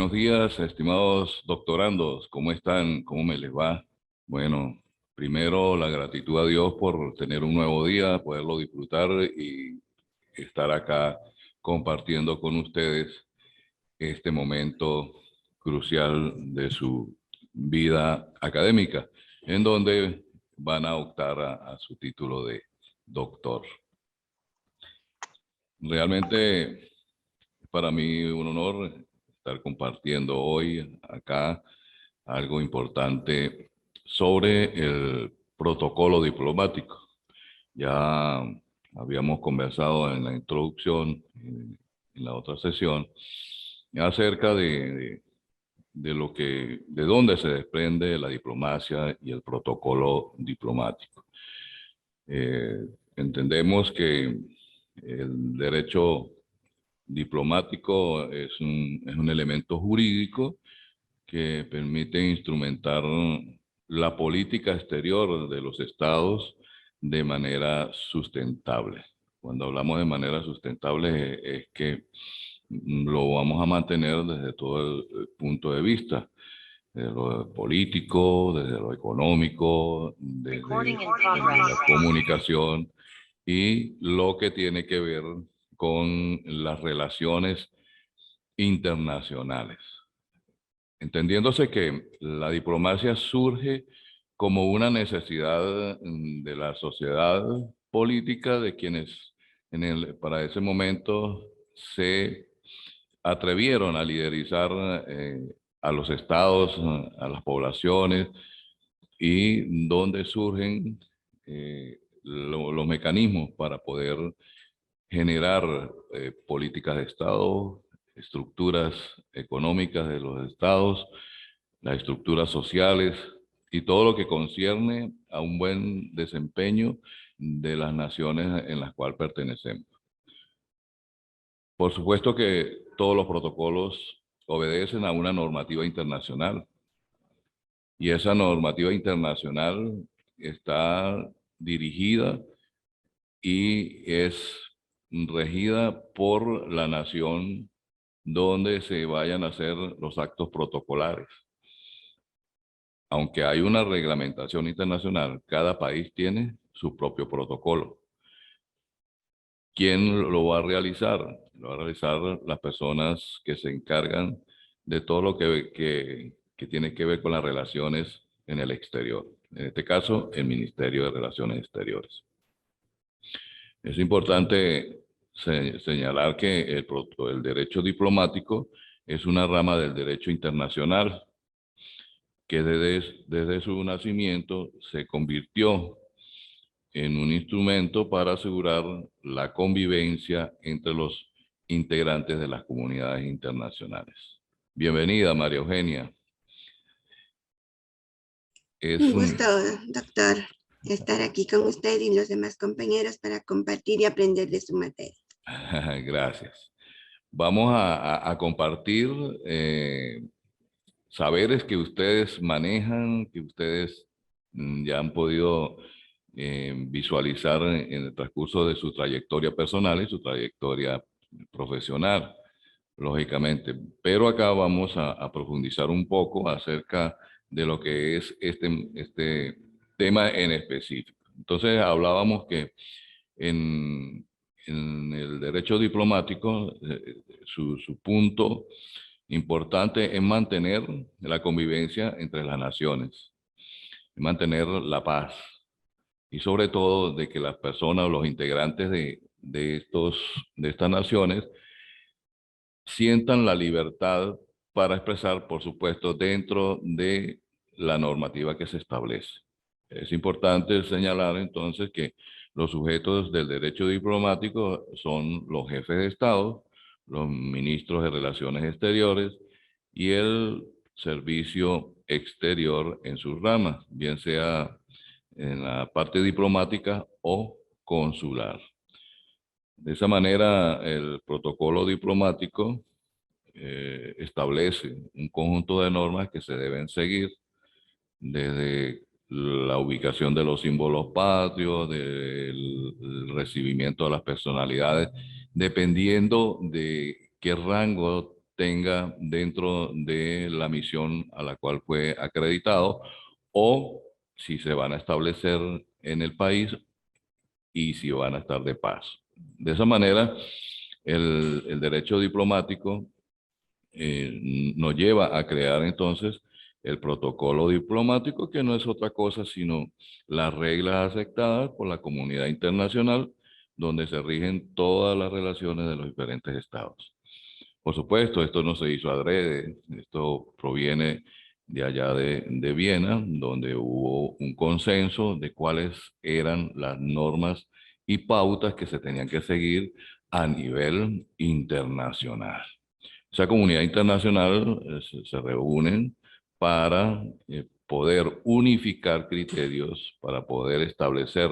Buenos días, estimados doctorandos. ¿Cómo están? ¿Cómo me les va? Bueno, primero la gratitud a Dios por tener un nuevo día, poderlo disfrutar y estar acá compartiendo con ustedes este momento crucial de su vida académica, en donde van a optar a su título de doctor. Realmente para mí un honor estar compartiendo hoy acá algo importante sobre el protocolo diplomático. Ya habíamos conversado en la introducción, en la otra sesión, acerca de lo que, de dónde se desprende la diplomacia y el protocolo diplomático. Entendemos que el derecho diplomático es un elemento jurídico que permite instrumentar la política exterior de los estados de manera sustentable. Cuando hablamos de manera sustentable es que lo vamos a mantener desde todo el punto de vista, desde lo político, desde lo económico, desde la comunicación y lo que tiene que ver con las relaciones internacionales. Entendiéndose que la diplomacia surge como una necesidad de la sociedad política de quienes para ese momento se atrevieron a liderizar a los estados, a las poblaciones, y donde surgen los mecanismos para poder generar políticas de Estado, estructuras económicas de los estados, las estructuras sociales y todo lo que concierne a un buen desempeño de las naciones en las cuales pertenecemos. Por supuesto que todos los protocolos obedecen a una normativa internacional y esa normativa internacional está dirigida y es regida por la nación donde se vayan a hacer los actos protocolares. Aunque hay una reglamentación internacional, cada país tiene su propio protocolo. ¿Quién lo va a realizar? Lo va a realizar las personas que se encargan de todo lo que tiene que ver con las relaciones en el exterior. En este caso, el Ministerio de Relaciones Exteriores. Es importante señalar que el derecho diplomático es una rama del derecho internacional que desde su nacimiento se convirtió en un instrumento para asegurar la convivencia entre los integrantes de las comunidades internacionales. Bienvenida, María Eugenia. Un gusto, doctor, estar aquí con usted y los demás compañeros para compartir y aprender de su materia. Gracias. Vamos a compartir saberes que ustedes manejan, que ustedes ya han podido visualizar en el transcurso de su trayectoria personal y su trayectoria profesional, lógicamente. Pero acá vamos a profundizar un poco acerca de lo que es este tema en específico. Entonces hablábamos que en el derecho diplomático su punto importante es mantener la convivencia entre las naciones, mantener la paz y sobre todo de que las personas o los integrantes de estas naciones sientan la libertad para expresar, por supuesto, dentro de la normativa que se establece. Es importante señalar entonces que los sujetos del derecho diplomático son los jefes de Estado, los ministros de Relaciones Exteriores y el servicio exterior en sus ramas, bien sea en la parte diplomática o consular. De esa manera, el protocolo diplomático establece un conjunto de normas que se deben seguir desde la ubicación de los símbolos patrios, del recibimiento de las personalidades, dependiendo de qué rango tenga dentro de la misión a la cual fue acreditado, o si se van a establecer en el país y si van a estar de paso. De esa manera, el derecho diplomático nos lleva a crear entonces el protocolo diplomático, que no es otra cosa sino las reglas aceptadas por la comunidad internacional, donde se rigen todas las relaciones de los diferentes estados. Por supuesto, esto no se hizo adrede, esto proviene de allá de Viena, donde hubo un consenso de cuáles eran las normas y pautas que se tenían que seguir a nivel internacional. Esa comunidad internacional se reúnen para poder unificar criterios, para poder establecer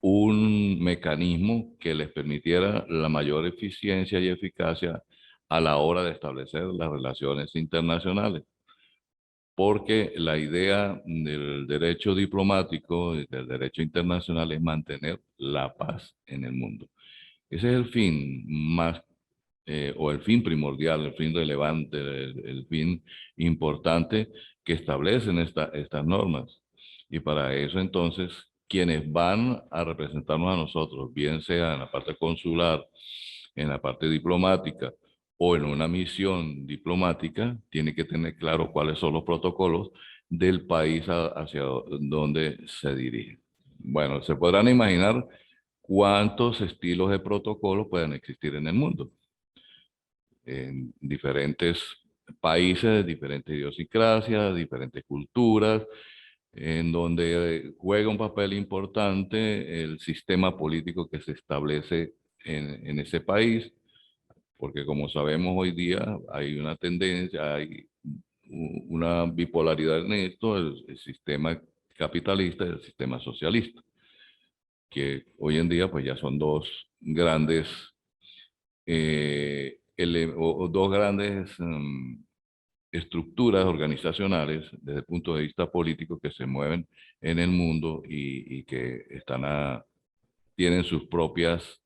un mecanismo que les permitiera la mayor eficiencia y eficacia a la hora de establecer las relaciones internacionales. Porque la idea del derecho diplomático y del derecho internacional es mantener la paz en el mundo. Ese es el fin más, o el fin primordial, el fin relevante, el fin importante que establecen estas normas. Y para eso entonces, quienes van a representarnos a nosotros, bien sea en la parte consular, en la parte diplomática o en una misión diplomática, tiene que tener claro cuáles son los protocolos del país hacia donde se dirige. Bueno, se podrán imaginar cuántos estilos de protocolo pueden existir en el mundo, en diferentes países, diferentes idiosincrasias, diferentes culturas, en donde juega un papel importante el sistema político que se establece en ese país, porque como sabemos hoy día hay una tendencia, hay una bipolaridad en esto, el sistema capitalista y el sistema socialista, que hoy en día pues ya son dos grandes, o dos grandes estructuras organizacionales desde el punto de vista político que se mueven en el mundo y que tienen sus propias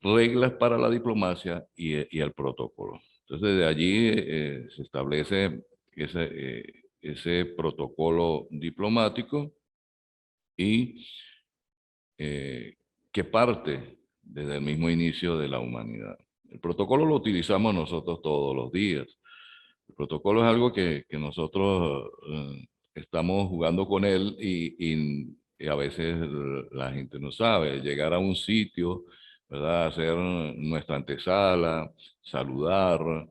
reglas para la diplomacia y el protocolo. Entonces, de allí se establece ese protocolo diplomático y que parte desde el mismo inicio de la humanidad. El protocolo lo utilizamos nosotros todos los días. El protocolo es algo que nosotros estamos jugando con él y a veces la gente no sabe. Llegar a un sitio, ¿verdad? Hacer nuestra antesala, saludar,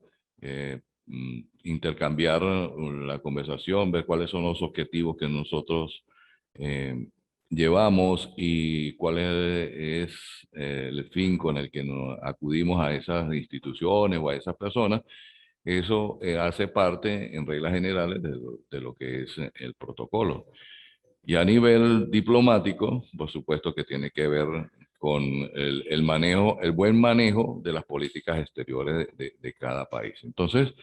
intercambiar la conversación, ver cuáles son los objetivos que nosotros llevamos y cuál es el fin con el que nos acudimos a esas instituciones o a esas personas. Eso hace parte, en reglas generales, de lo que es el protocolo. Y a nivel diplomático, por supuesto que tiene que ver con el manejo, el buen manejo de las políticas exteriores de cada país. Entonces,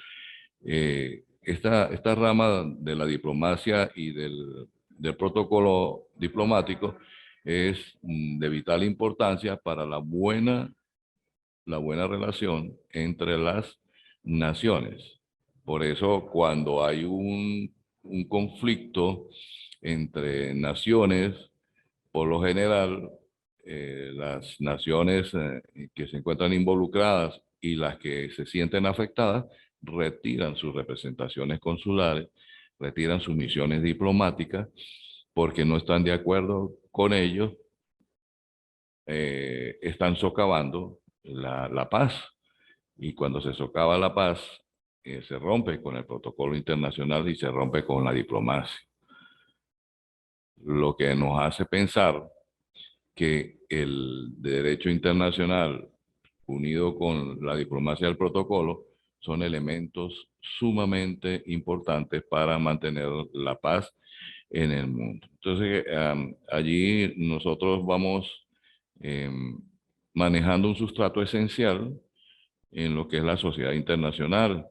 esta rama de la diplomacia y del protocolo diplomático es de vital importancia para la buena relación entre las naciones. Por eso, cuando hay un conflicto entre naciones, por lo general, las naciones que se encuentran involucradas y las que se sienten afectadas retiran sus representaciones consulares, retiran sus misiones diplomáticas, porque no están de acuerdo con ellos, están socavando la paz. Y cuando se socava la paz, se rompe con el protocolo internacional y se rompe con la diplomacia. Lo que nos hace pensar que el derecho internacional, unido con la diplomacia del protocolo, son elementos sumamente importantes para mantener la paz en el mundo. Entonces, allí nosotros vamos manejando un sustrato esencial en lo que es la sociedad internacional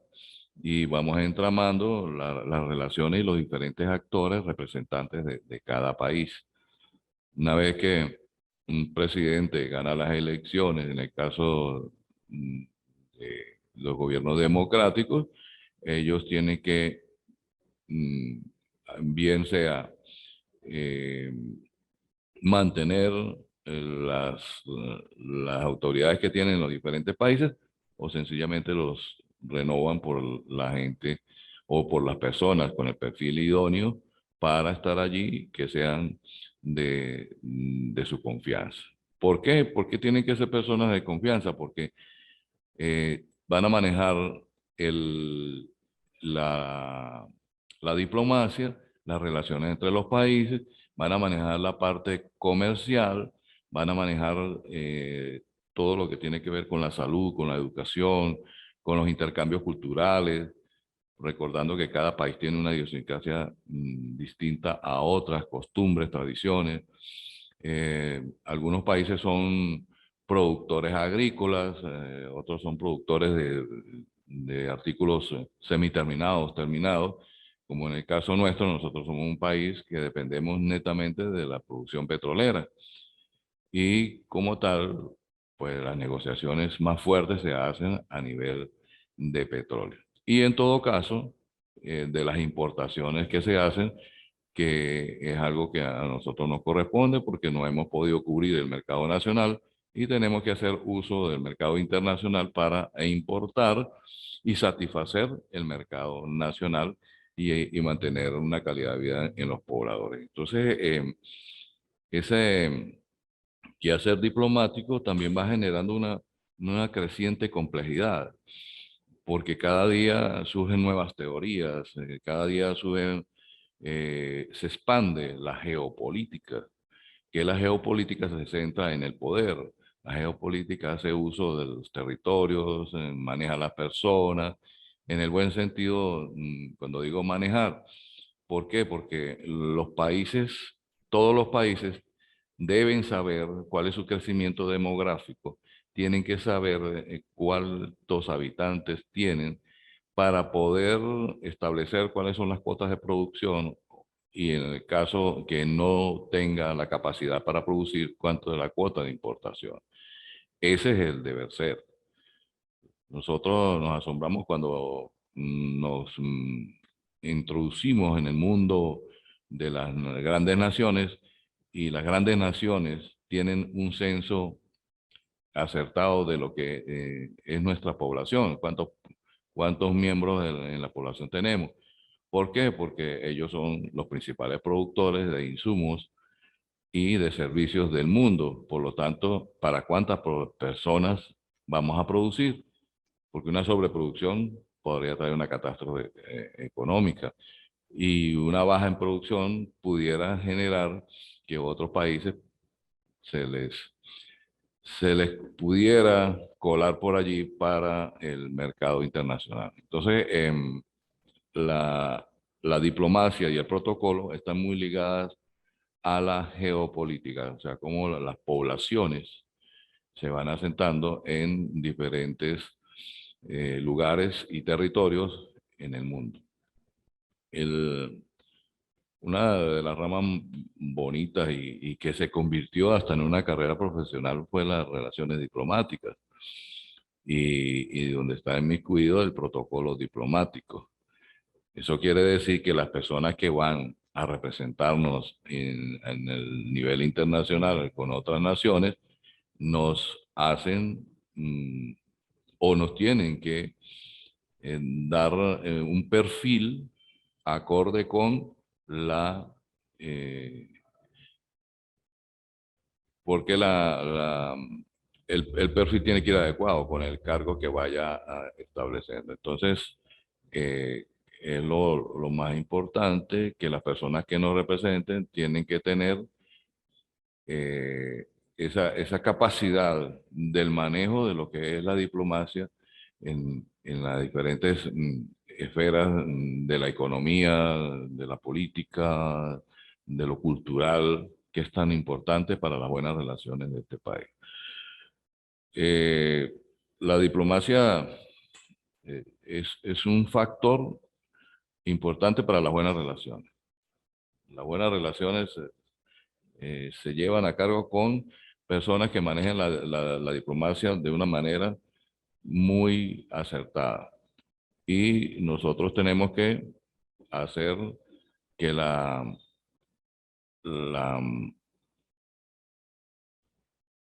y vamos entramando las relaciones y los diferentes actores representantes de cada país. Una vez que un presidente gana las elecciones, en el caso de los gobiernos democráticos, ellos tienen que, bien sea mantener las autoridades que tienen los diferentes países, o sencillamente los renovan por la gente o por las personas con el perfil idóneo para estar allí, que sean de su confianza. ¿Por qué? Porque tienen que ser personas de confianza, porque van a manejar el, la, la diplomacia, las relaciones entre los países, van a manejar la parte comercial, van a manejar todo lo que tiene que ver con la salud, con la educación, con los intercambios culturales, recordando que cada país tiene una idiosincrasia distinta a otras costumbres, tradiciones. Algunos países son productores agrícolas, otros son productores de artículos semiterminados, terminados, como en el caso nuestro. Nosotros somos un país que dependemos netamente de la producción petrolera y como tal, pues las negociaciones más fuertes se hacen a nivel de petróleo. Y en todo caso, de las importaciones que se hacen, que es algo que a nosotros nos corresponde porque no hemos podido cubrir el mercado nacional y tenemos que hacer uso del mercado internacional para importar y satisfacer el mercado nacional y mantener una calidad de vida en los pobladores. Entonces, ese quehacer diplomático también va generando una creciente complejidad, porque cada día surgen nuevas teorías, cada día se expande la geopolítica, que la geopolítica se centra en el poder. La geopolítica hace uso de los territorios, maneja a las personas, en el buen sentido, cuando digo manejar. ¿Por qué? Porque todos los países deben saber cuál es su crecimiento demográfico, tienen que saber cuántos habitantes tienen para poder establecer cuáles son las cuotas de producción y en el caso que no tenga la capacidad para producir, cuánto es la cuota de importación. Ese es el deber ser. Nosotros nos asombramos cuando nos introducimos en el mundo de las grandes naciones y las grandes naciones tienen un censo acertado de lo que es nuestra población, cuántos miembros en la población tenemos. ¿Por qué? Porque ellos son los principales productores de insumos y de servicios del mundo. Por lo tanto, ¿para cuántas personas vamos a producir? Porque una sobreproducción podría traer una catástrofe económica y una baja en producción pudiera generar que otros países se les, se les pudiera colar por allí para el mercado internacional. Entonces, la, la diplomacia y el protocolo están muy ligadas a la geopolítica, o sea, cómo las poblaciones se van asentando en diferentes lugares y territorios en el mundo. Una de las ramas bonitas y que se convirtió hasta en una carrera profesional fue las relaciones diplomáticas y donde está inmiscuido el protocolo diplomático. Eso quiere decir que las personas que van a representarnos en el nivel internacional con otras naciones nos hacen o nos tienen que dar un perfil acorde con eh, porque el perfil tiene que ir adecuado con el cargo que vaya a establecer. Entonces, es lo más importante que las personas que nos representen tienen que tener esa capacidad del manejo de lo que es la diplomacia en las diferentes esferas de la economía, de la política, de lo cultural, que es tan importante para las buenas relaciones de este país. La diplomacia es un factor importante para las buenas relaciones. Las buenas relaciones se llevan a cargo con personas que manejan la diplomacia de una manera muy acertada. Y nosotros tenemos que hacer que la,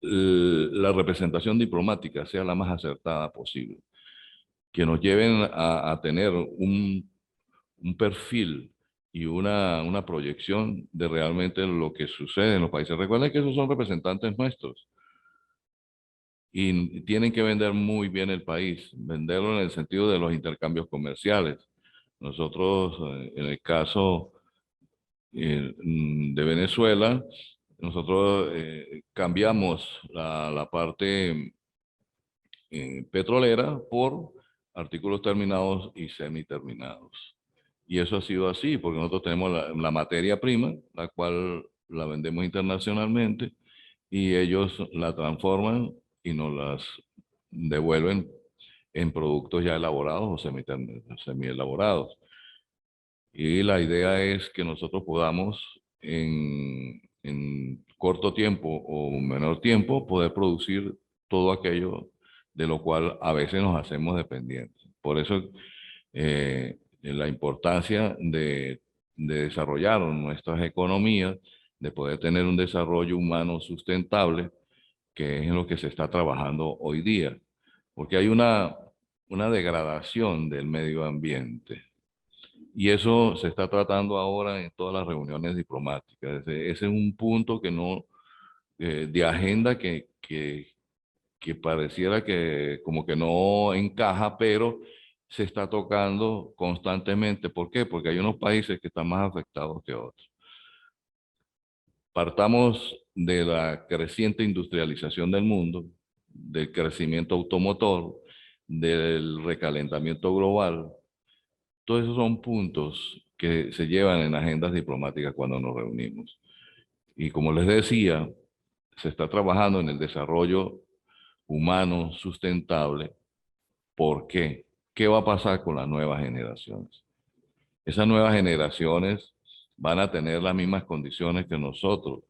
la representación diplomática sea la más acertada posible, que nos lleven a tener un perfil y una proyección de realmente lo que sucede en los países. Recuerden que esos son representantes nuestros y tienen que vender muy bien el país, venderlo en el sentido de los intercambios comerciales. Nosotros, en el caso de Venezuela, nosotros cambiamos la parte petrolera por artículos terminados y semiterminados. Y eso ha sido así, porque nosotros tenemos la materia prima, la cual la vendemos internacionalmente, y ellos la transforman y nos las devuelven en productos ya elaborados o semi-elaborados. Y la idea es que nosotros podamos en corto tiempo o menor tiempo poder producir todo aquello de lo cual a veces nos hacemos dependientes. Por eso la importancia de desarrollar nuestras economías, de poder tener un desarrollo humano sustentable, que es en lo que se está trabajando hoy día. Porque hay una degradación del medio ambiente. Y eso se está tratando ahora en todas las reuniones diplomáticas. Ese es un punto que no, de agenda que pareciera que como que no encaja, pero se está tocando constantemente. ¿Por qué? Porque hay unos países que están más afectados que otros. Partamos de la creciente industrialización del mundo, del crecimiento automotor, del recalentamiento global. Todos esos son puntos que se llevan en agendas diplomáticas cuando nos reunimos. Y como les decía, se está trabajando en el desarrollo humano sustentable. ¿Por qué? ¿Qué va a pasar con las nuevas generaciones? Esas nuevas generaciones van a tener las mismas condiciones que nosotros.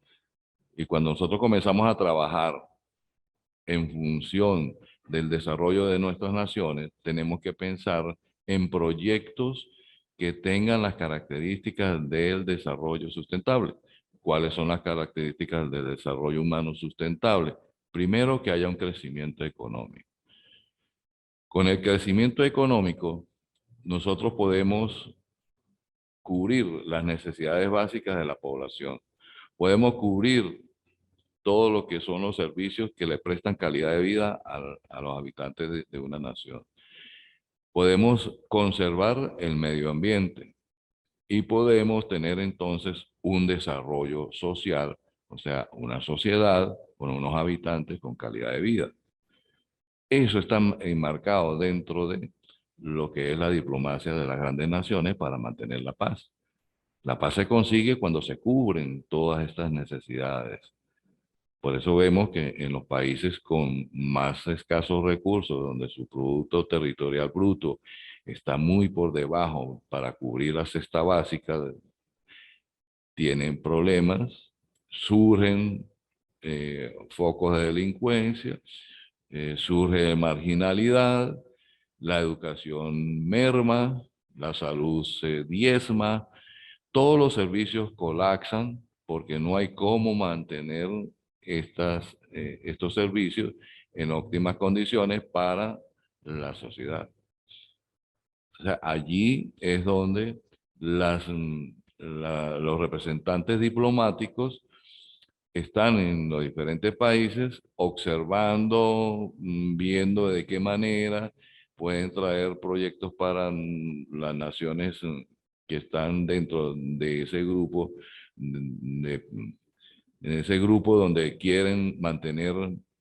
Y cuando nosotros comenzamos a trabajar en función del desarrollo de nuestras naciones, tenemos que pensar en proyectos que tengan las características del desarrollo sustentable. ¿Cuáles son las características del desarrollo humano sustentable? Primero, que haya un crecimiento económico. Con el crecimiento económico, nosotros podemos cubrir las necesidades básicas de la población. Podemos cubrir todo lo que son los servicios que le prestan calidad de vida a los habitantes de una nación. Podemos conservar el medio ambiente y podemos tener entonces un desarrollo social, o sea, una sociedad con unos habitantes con calidad de vida. Eso está enmarcado dentro de lo que es la diplomacia de las grandes naciones para mantener la paz. La paz se consigue cuando se cubren todas estas necesidades. Por eso vemos que en los países con más escasos recursos, donde su Producto Territorial Bruto está muy por debajo para cubrir la cesta básica, tienen problemas, surgen focos de delincuencia, surge marginalidad, la educación merma, la salud se diezma, todos los servicios colapsan porque no hay cómo mantener estos servicios en óptimas condiciones para la sociedad. O sea, allí es donde los representantes diplomáticos están en los diferentes países observando, viendo de qué manera pueden traer proyectos para las naciones que están dentro de ese grupo, en ese grupo donde quieren mantener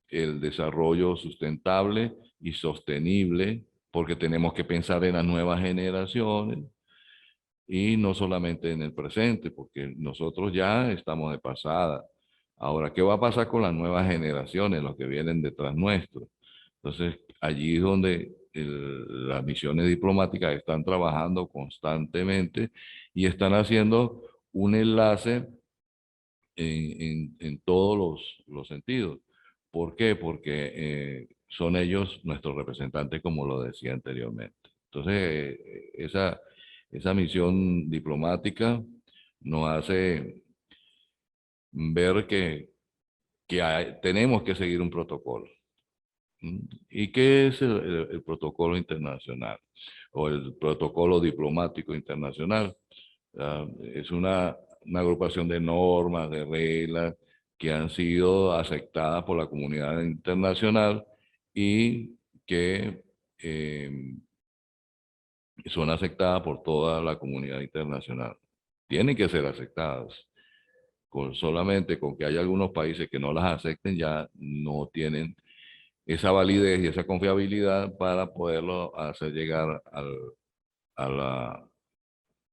el desarrollo sustentable y sostenible, porque tenemos que pensar en las nuevas generaciones y no solamente en el presente, porque nosotros ya estamos de pasada. Ahora, ¿qué va a pasar con las nuevas generaciones, los que vienen detrás nuestro? Entonces, allí es donde las misiones diplomáticas están trabajando constantemente y están haciendo un enlace en todos los sentidos. ¿Por qué? Porque son ellos nuestros representantes, como lo decía anteriormente. Entonces, esa misión diplomática nos hace ver que tenemos que seguir un protocolo. ¿Mm? ¿Y qué es el protocolo internacional o el protocolo diplomático internacional? Es una agrupación de normas, de reglas que han sido aceptadas por la comunidad internacional y que son aceptadas por toda la comunidad internacional. Tienen que ser aceptadas. Solamente con que haya algunos países que no las acepten, ya no tienen esa validez y esa confiabilidad para poderlo hacer llegar a la,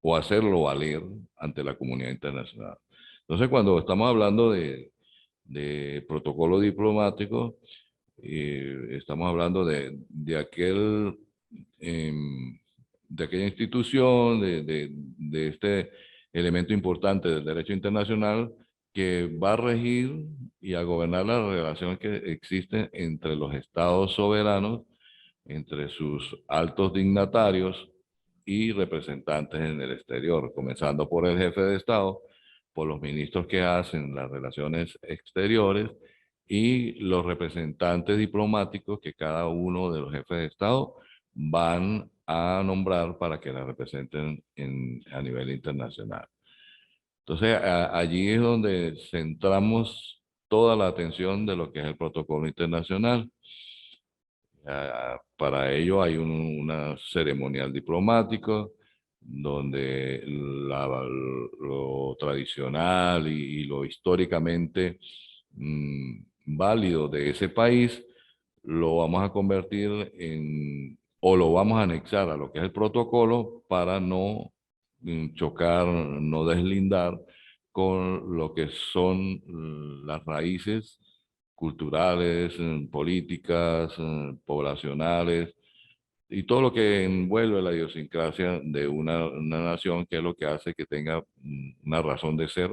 o hacerlo valer ante la comunidad internacional. Entonces, cuando estamos hablando de protocolo diplomático, estamos hablando de aquella institución, de este elemento importante del derecho internacional que va a regir y a gobernar las relaciones que existen entre los estados soberanos, entre sus altos dignatarios y representantes en el exterior, comenzando por el jefe de Estado, por los ministros que hacen las relaciones exteriores y los representantes diplomáticos que cada uno de los jefes de Estado van a nombrar para que la representen a nivel internacional. Entonces, allí es donde centramos toda la atención de lo que es el protocolo internacional. Para ello hay una ceremonial diplomático donde lo tradicional y lo históricamente válido de ese país lo vamos a convertir o lo vamos a anexar a lo que es el protocolo para no chocar, no deslindar con lo que son las raíces culturales, políticas, poblacionales y todo lo que envuelve la idiosincrasia de una nación, que es lo que hace que tenga una razón de ser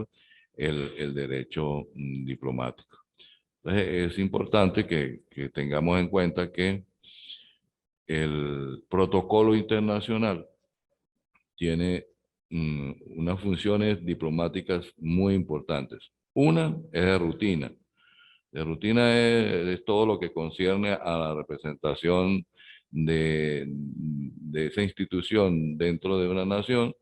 el derecho diplomático. Entonces, es importante que tengamos en cuenta que el protocolo internacional tiene unas funciones diplomáticas muy importantes. Una es de rutina. De rutina es todo lo que concierne a la representación de esa institución dentro de una nación,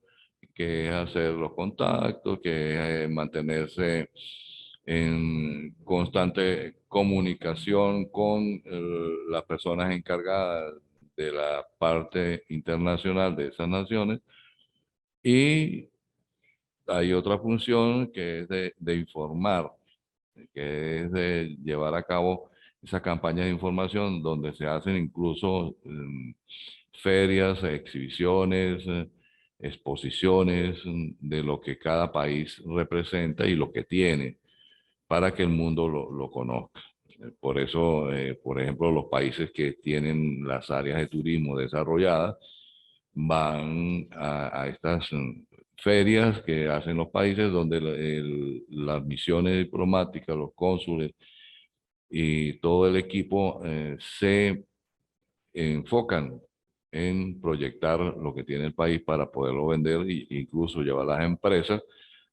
que es hacer los contactos, que es mantenerse en constante comunicación con las personas encargadas de la parte internacional de esas naciones. Y hay otra función que es de informar, que es de llevar a cabo esa campaña de información donde se hacen incluso ferias, exhibiciones, exposiciones de lo que cada país representa y lo que tiene para que el mundo lo conozca. Por eso, por ejemplo, los países que tienen las áreas de turismo desarrolladas van a estas ferias que hacen los países donde las misiones diplomáticas, los cónsules y todo el equipo se enfocan en proyectar lo que tiene el país para poderlo vender e incluso llevar a las empresas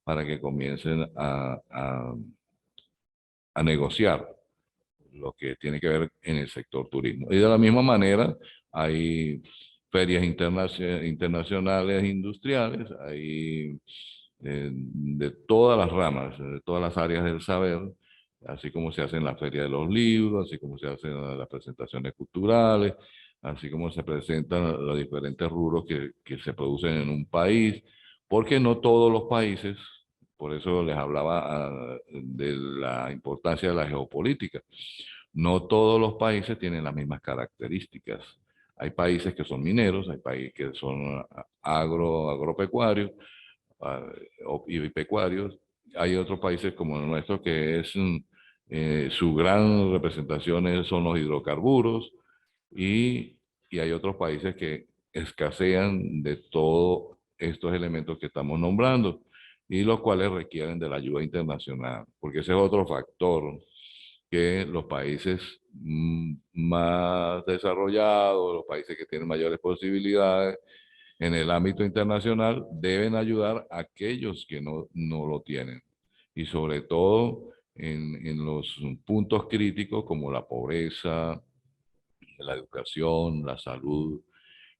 para que comiencen a negociar lo que tiene que ver en el sector turismo. Y de la misma manera hay ferias internacionales industriales, hay de todas las ramas, de todas las áreas del saber, así como se hacen las ferias de los libros, así como se hacen las presentaciones culturales, así como se presentan los diferentes rubros que se producen en un país, porque no todos los países, por eso les hablaba de la importancia de la geopolítica, no todos los países tienen las mismas características. Hay países que son mineros, hay países que son agropecuarios y pecuarios. Hay otros países como el nuestro que es su gran representación son los hidrocarburos y hay otros países que escasean de todos estos elementos que estamos nombrando y los cuales requieren de la ayuda internacional, porque ese es otro factor que los países más desarrollados, los países que tienen mayores posibilidades en el ámbito internacional, deben ayudar a aquellos que no lo tienen. Y sobre todo en los puntos críticos como la pobreza, la educación, la salud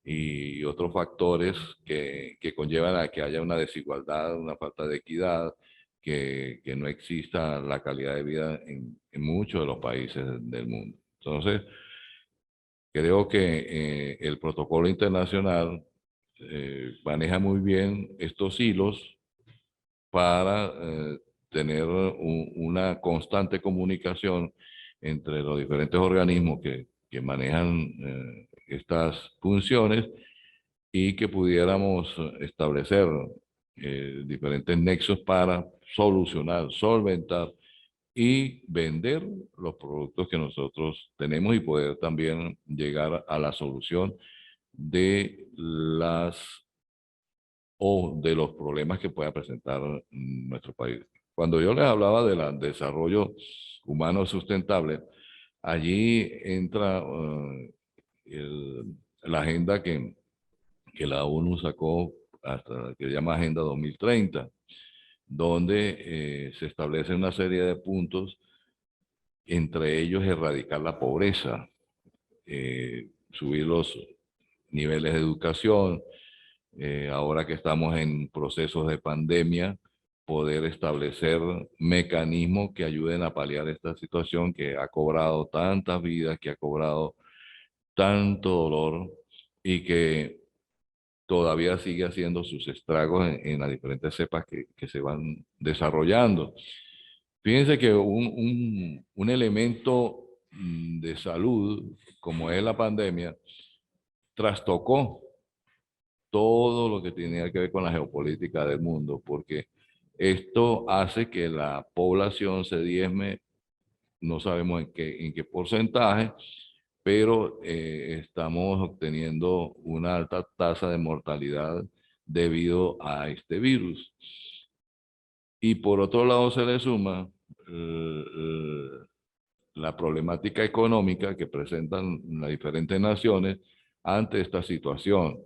y otros factores que conllevan a que haya una desigualdad, una falta de equidad, que no exista la calidad de vida en muchos de los países del mundo. Entonces, creo que el protocolo internacional maneja muy bien estos hilos para tener una constante comunicación entre los diferentes organismos que manejan estas funciones y que pudiéramos establecer diferentes nexos para solucionar, solventar y vender los productos que nosotros tenemos y poder también llegar a la solución de de los problemas que pueda presentar nuestro país. Cuando yo les hablaba del desarrollo humano sustentable, allí entra la agenda que la ONU sacó hasta que se llama Agenda 2030, donde se establece una serie de puntos, entre ellos erradicar la pobreza, subir los niveles de educación, ahora que estamos en procesos de pandemia, poder establecer mecanismos que ayuden a paliar esta situación que ha cobrado tantas vidas, que ha cobrado tanto dolor y que todavía sigue haciendo sus estragos en las diferentes cepas que se van desarrollando. Fíjense que un elemento de salud, como es la pandemia, trastocó todo lo que tenía que ver con la geopolítica del mundo, porque esto hace que la población se diezme, no sabemos en qué porcentaje, pero estamos obteniendo una alta tasa de mortalidad debido a este virus. Y por otro lado se le suma la problemática económica que presentan las diferentes naciones ante esta situación.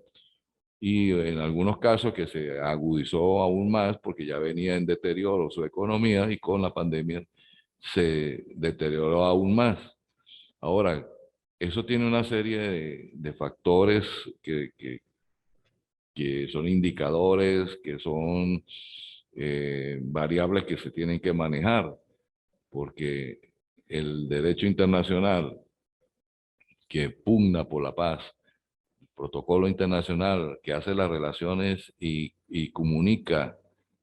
Y en algunos casos que se agudizó aún más porque ya venía en deterioro su economía y con la pandemia se deterioró aún más. Ahora, eso tiene una serie de factores que son indicadores, que son variables que se tienen que manejar, porque el derecho internacional que pugna por la paz, el protocolo internacional que hace las relaciones y comunica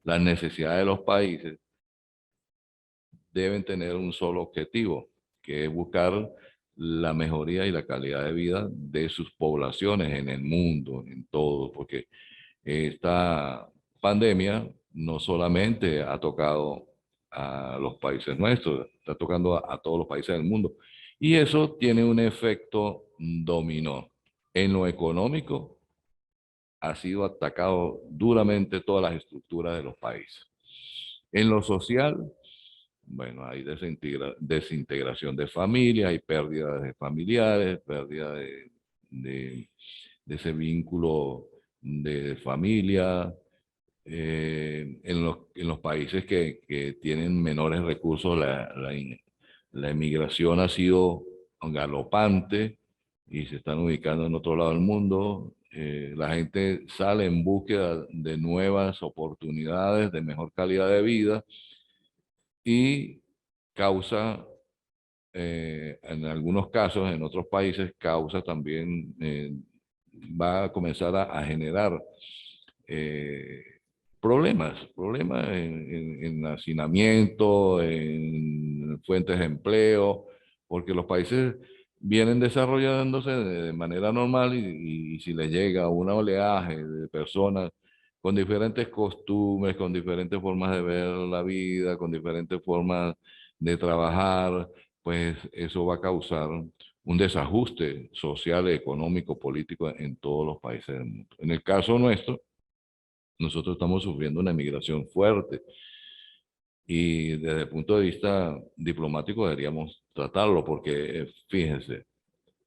las necesidades de los países, deben tener un solo objetivo, que es buscar la mejoría y la calidad de vida de sus poblaciones en el mundo, en todo, porque esta pandemia no solamente ha tocado a los países nuestros, está tocando a todos los países del mundo. Y eso tiene un efecto dominó. En lo económico, ha sido atacado duramente todas las estructuras de los países. En lo social, bueno, hay desintegración de familias, hay pérdida de familiares, pérdida de ese vínculo de familia. En los países que tienen menores recursos, la emigración ha sido galopante y se están ubicando en otro lado del mundo. La gente sale en búsqueda de nuevas oportunidades, de mejor calidad de vida y causa, en algunos casos, en otros países, causa también, va a comenzar a generar problemas en hacinamiento, en fuentes de empleo, porque los países vienen desarrollándose de manera normal y si les llega un oleaje de personas con diferentes costumbres, con diferentes formas de ver la vida, con diferentes formas de trabajar, pues eso va a causar un desajuste social, económico, político en todos los países del mundo. En el caso nuestro, nosotros estamos sufriendo una migración fuerte Y desde el punto de vista diplomático deberíamos tratarlo porque, fíjense,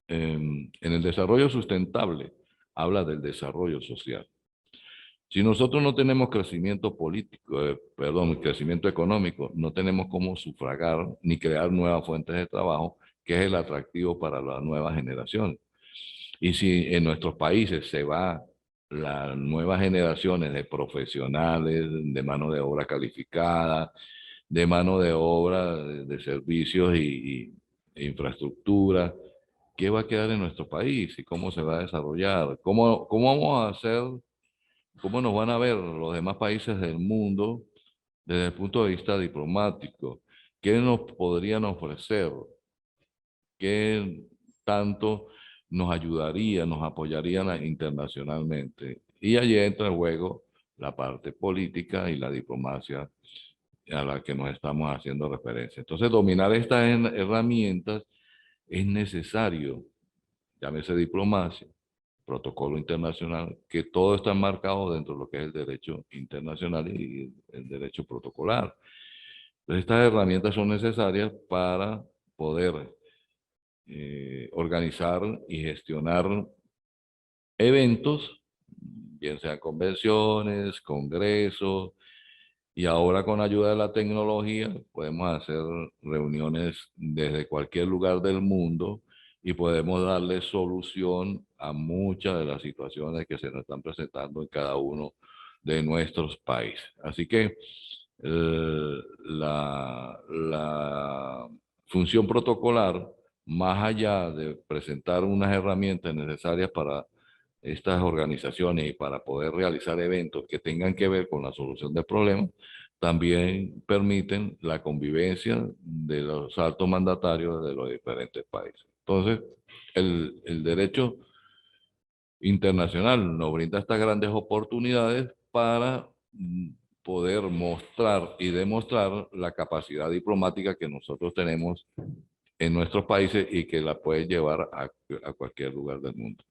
en el desarrollo sustentable habla del desarrollo social. Si nosotros no tenemos crecimiento político, perdón, crecimiento económico, no tenemos cómo sufragar ni crear nuevas fuentes de trabajo, que es el atractivo para las nuevas generaciones. Y si en nuestros países se va las nuevas generaciones de profesionales, de mano de obra calificada, de mano de obra de servicios e infraestructura, ¿qué va a quedar en nuestro país y cómo se va a desarrollar? ¿Cómo vamos a hacer? ¿Cómo nos van a ver los demás países del mundo desde el punto de vista diplomático? ¿Qué nos podrían ofrecer? ¿Qué tanto nos ayudaría, nos apoyarían internacionalmente? Y allí entra en juego la parte política y la diplomacia a la que nos estamos haciendo referencia. Entonces, dominar estas herramientas es necesario, llámese diplomacia, protocolo internacional, que todo está marcado dentro de lo que es el derecho internacional y el derecho protocolar. Entonces, estas herramientas son necesarias para poder organizar y gestionar eventos, bien sean convenciones, congresos, y ahora con ayuda de la tecnología podemos hacer reuniones desde cualquier lugar del mundo y podemos darle solución a muchas de las situaciones que se nos están presentando en cada uno de nuestros países. Así que la función protocolar, más allá de presentar unas herramientas necesarias para estas organizaciones y para poder realizar eventos que tengan que ver con la solución del problema, también permiten la convivencia de los altos mandatarios de los diferentes países. Entonces, el derecho internacional nos brinda estas grandes oportunidades para poder mostrar y demostrar la capacidad diplomática que nosotros tenemos en nuestros países y que la puede llevar a cualquier lugar del mundo.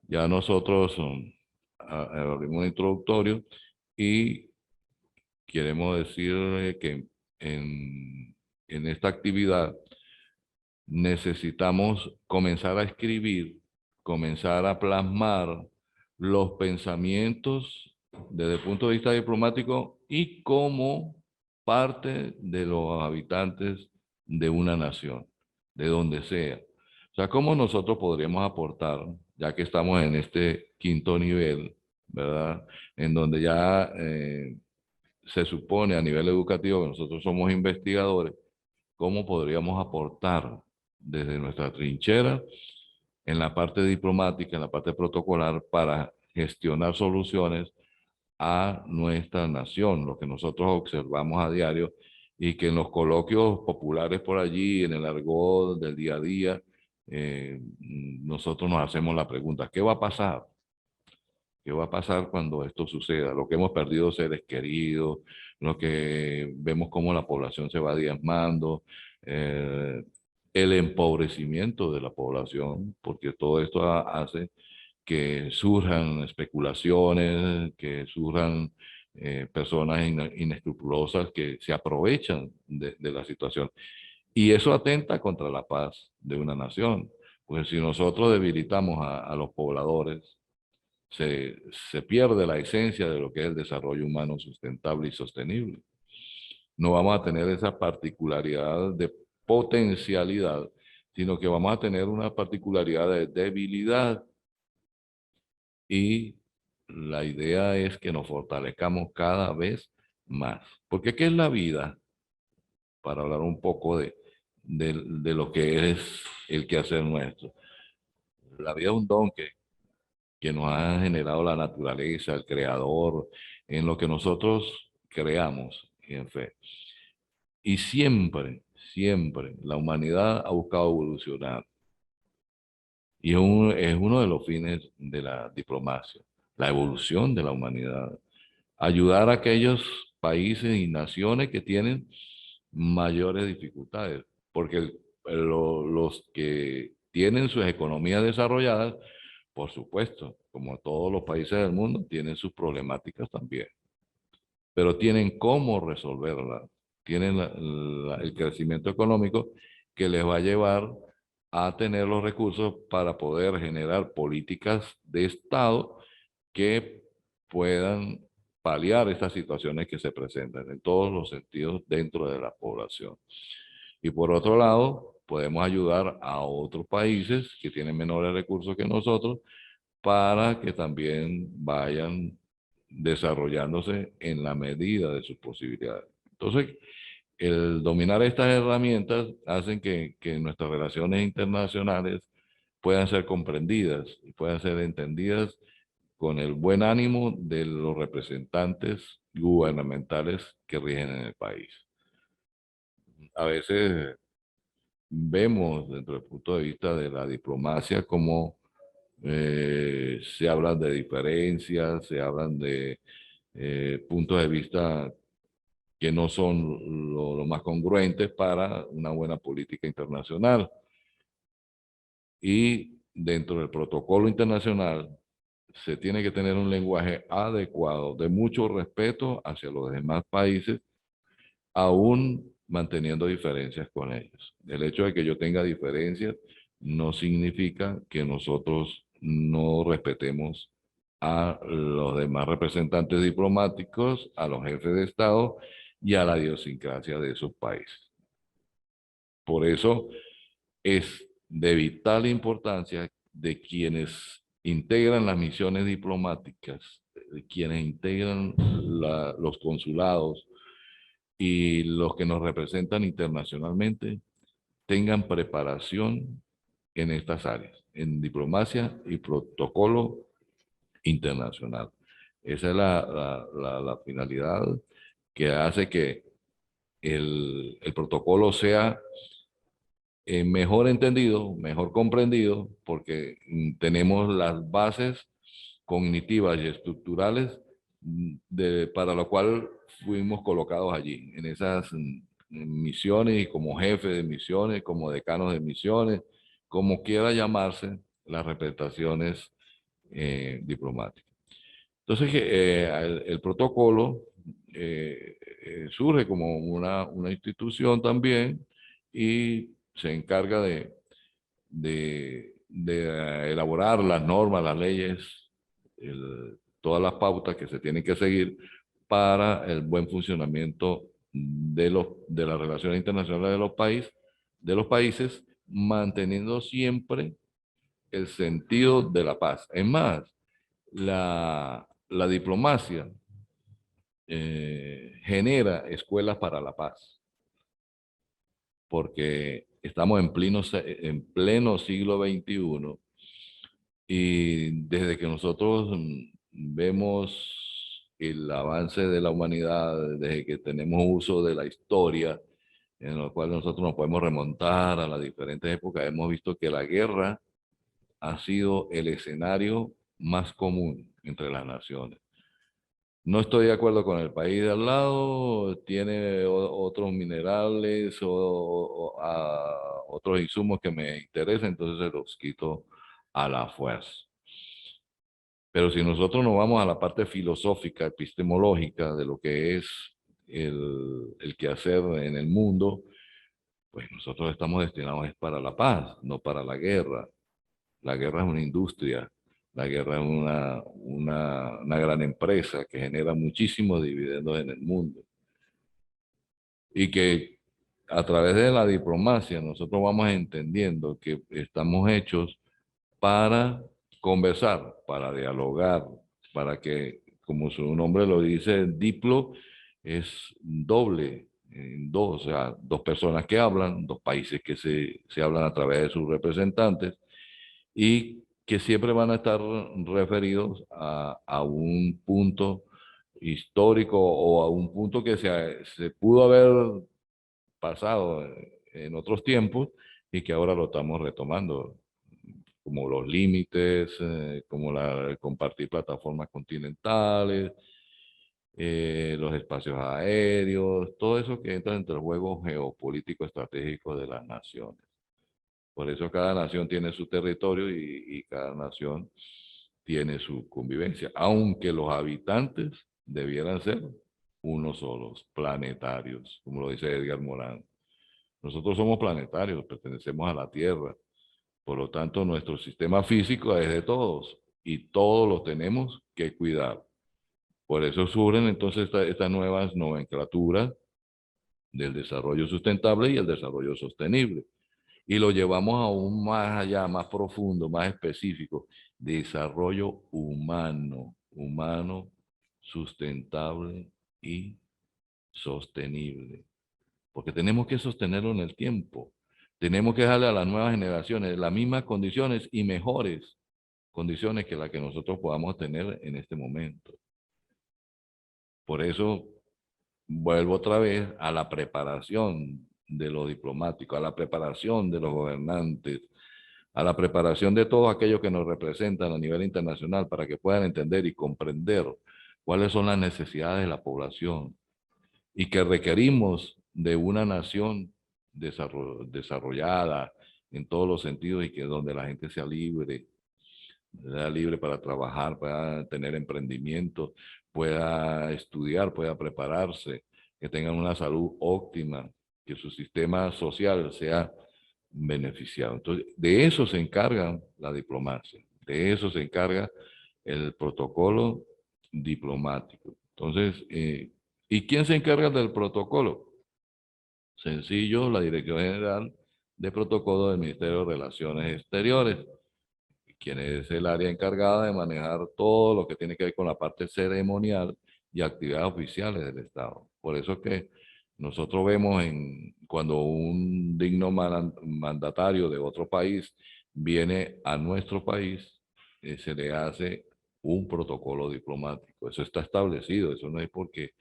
Ya nosotros abrimos un introductorio y queremos decir que en esta actividad necesitamos comenzar a escribir, comenzar a plasmar los pensamientos desde el punto de vista diplomático y como parte de los habitantes de una nación, de donde sea. O sea, cómo nosotros podríamos aportar, ya que estamos en este quinto nivel, ¿verdad? En donde ya se supone a nivel educativo que nosotros somos investigadores, cómo podríamos aportar desde nuestra trinchera en la parte diplomática, en la parte protocolar, para gestionar soluciones a nuestra nación, lo que nosotros observamos a diario y que en los coloquios populares por allí, en el argot del día a día, nosotros nos hacemos la pregunta, ¿qué va a pasar? ¿Qué va a pasar cuando esto suceda? Lo que hemos perdido seres queridos, lo que vemos cómo la población se va diezmando, el empobrecimiento de la población, porque todo esto hace que surjan especulaciones, que surjan personas inescrupulosas que se aprovechan de la situación. Y eso atenta contra la paz de una nación. Pues si nosotros debilitamos a los pobladores, se pierde la esencia de lo que es el desarrollo humano sustentable y sostenible. No vamos a tener esa particularidad de potencialidad, sino que vamos a tener una particularidad de debilidad. Y la idea es que nos fortalezcamos cada vez más. Porque ¿qué es la vida? Para hablar un poco de lo que es el quehacer nuestro. La vida es un don que nos ha generado la naturaleza, el creador, en lo que nosotros creamos y en fe. Y siempre, siempre la humanidad ha buscado evolucionar. Y es uno de los fines de la diplomacia, la evolución de la humanidad. Ayudar a aquellos países y naciones que tienen mayores dificultades, porque los que tienen sus economías desarrolladas, por supuesto, como todos los países del mundo, tienen sus problemáticas también, pero tienen cómo resolverlas. tienen el crecimiento económico que les va a llevar a tener los recursos para poder generar políticas de Estado que puedan paliar estas situaciones que se presentan en todos los sentidos dentro de la población. Y por otro lado, podemos ayudar a otros países que tienen menores recursos que nosotros para que también vayan desarrollándose en la medida de sus posibilidades. Entonces, el dominar estas herramientas hacen que nuestras relaciones internacionales puedan ser comprendidas y puedan ser entendidas con el buen ánimo de los representantes gubernamentales que rigen en el país. A veces vemos desde el punto de vista de la diplomacia como se hablan de diferencias, se hablan de puntos de vista que no son lo más congruentes para una buena política internacional. Y dentro del protocolo internacional se tiene que tener un lenguaje adecuado, de mucho respeto hacia los demás países, aún manteniendo diferencias con ellos. El hecho de que yo tenga diferencias no significa que nosotros no respetemos a los demás representantes diplomáticos, a los jefes de Estado y a la idiosincrasia de esos países. Por eso es de vital importancia de quienes integran las misiones diplomáticas, de quienes integran los consulados y los que nos representan internacionalmente, tengan preparación en estas áreas, en diplomacia y protocolo internacional. Esa es la finalidad que hace que el protocolo sea mejor entendido, mejor comprendido, porque tenemos las bases cognitivas y estructurales para lo cual fuimos colocados allí, en esas misiones y como jefe de misiones, como decanos de misiones, como quiera llamarse, las representaciones diplomáticas. Entonces, el protocolo surge como una institución también y se encarga de elaborar las normas, las leyes, todas las pautas que se tienen que seguir para el buen funcionamiento de las relaciones internacionales de los países, manteniendo siempre el sentido de la paz. Es más, la diplomacia genera escuelas para la paz, porque estamos en pleno siglo XXI y desde que nosotros vemos el avance de la humanidad, desde que tenemos uso de la historia, en lo cual nosotros nos podemos remontar a las diferentes épocas, hemos visto que la guerra ha sido el escenario más común entre las naciones. No estoy de acuerdo con el país de al lado, tiene otros minerales o otros insumos que me interesan, entonces se los quito a la fuerza. Pero si nosotros nos vamos a la parte filosófica, epistemológica de lo que es el quehacer en el mundo, pues nosotros estamos destinados para la paz, no para la guerra. La guerra es una industria, la guerra es una gran empresa que genera muchísimos dividendos en el mundo. Y que a través de la diplomacia nosotros vamos entendiendo que estamos hechos para conversar, para dialogar, para que, como su nombre lo dice, diplo es doble, en dos, o sea, dos personas que hablan, dos países que se hablan a través de sus representantes y que siempre van a estar referidos a un punto histórico o a un punto que se pudo haber pasado en otros tiempos y que ahora lo estamos retomando, como los límites, como el compartir plataformas continentales, los espacios aéreos, todo eso que entra entre el juego geopolítico estratégico de las naciones. Por eso cada nación tiene su territorio y cada nación tiene su convivencia, aunque los habitantes debieran ser unos solos, planetarios, como lo dice Edgar Morán. Nosotros somos planetarios, pertenecemos a la Tierra. Por lo tanto, nuestro sistema físico es de todos y todos lo tenemos que cuidar. Por eso surgen entonces estas nuevas nomenclaturas del desarrollo sustentable y el desarrollo sostenible. Y lo llevamos aún más allá, más profundo, más específico. Desarrollo humano, sustentable y sostenible. Porque tenemos que sostenerlo en el tiempo. Tenemos que darle a las nuevas generaciones las mismas condiciones y mejores condiciones que las que nosotros podamos tener en este momento. Por eso vuelvo otra vez a la preparación de los diplomáticos, a la preparación de los gobernantes, a la preparación de todos aquellos que nos representan a nivel internacional para que puedan entender y comprender cuáles son las necesidades de la población y que requerimos de una nación desarrollada en todos los sentidos y que donde la gente sea libre para trabajar, pueda tener emprendimiento, pueda estudiar, pueda prepararse, que tengan una salud óptima, que su sistema social sea beneficiado. Entonces, de eso se encarga la diplomacia, de eso se encarga el protocolo diplomático. Entonces, ¿y quién se encarga del protocolo? Sencillo, la Dirección General de Protocolo del Ministerio de Relaciones Exteriores, quien es el área encargada de manejar todo lo que tiene que ver con la parte ceremonial y actividades oficiales del Estado. Por eso es que nosotros vemos cuando un digno mandatario de otro país viene a nuestro país, se le hace un protocolo diplomático. Eso está establecido, eso no es porque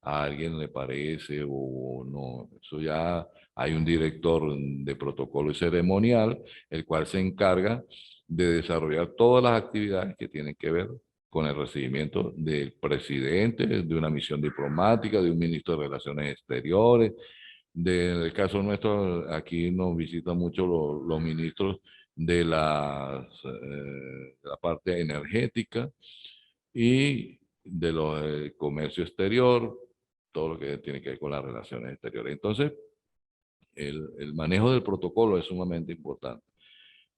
a alguien le parece o no. Eso ya hay un director de protocolo y ceremonial, el cual se encarga de desarrollar todas las actividades que tienen que ver con el recibimiento del presidente, de una misión diplomática, de un ministro de Relaciones Exteriores. En el caso nuestro, aquí nos visitan mucho los ministros de la parte energética y de los comercio exterior, todo lo que tiene que ver con las relaciones exteriores. Entonces, el manejo del protocolo es sumamente importante.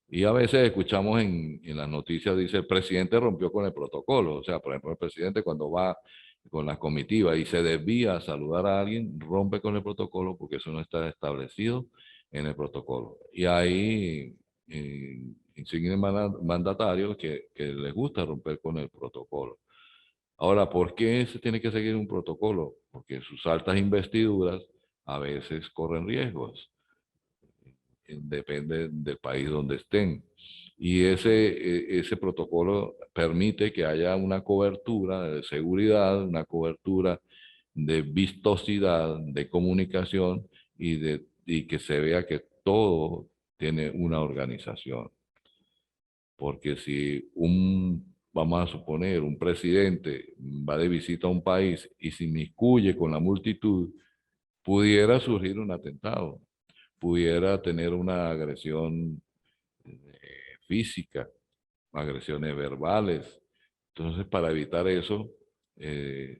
Y a veces escuchamos en las noticias, dice, el presidente rompió con el protocolo. O sea, por ejemplo, el presidente cuando va con la comitiva y se desvía a saludar a alguien, rompe con el protocolo porque eso no está establecido en el protocolo. Y hay insignes mandatarios que les gusta romper con el protocolo. Ahora, ¿por qué se tiene que seguir un protocolo? Porque sus altas investiduras a veces corren riesgos. Depende del país donde estén. Y ese protocolo permite que haya una cobertura de seguridad, una cobertura de vistosidad, de comunicación y que se vea que todo tiene una organización. Porque si vamos a suponer, un presidente va de visita a un país y se inmiscuye con la multitud, pudiera surgir un atentado, pudiera tener una agresión física, agresiones verbales. Entonces, para evitar eso, eh,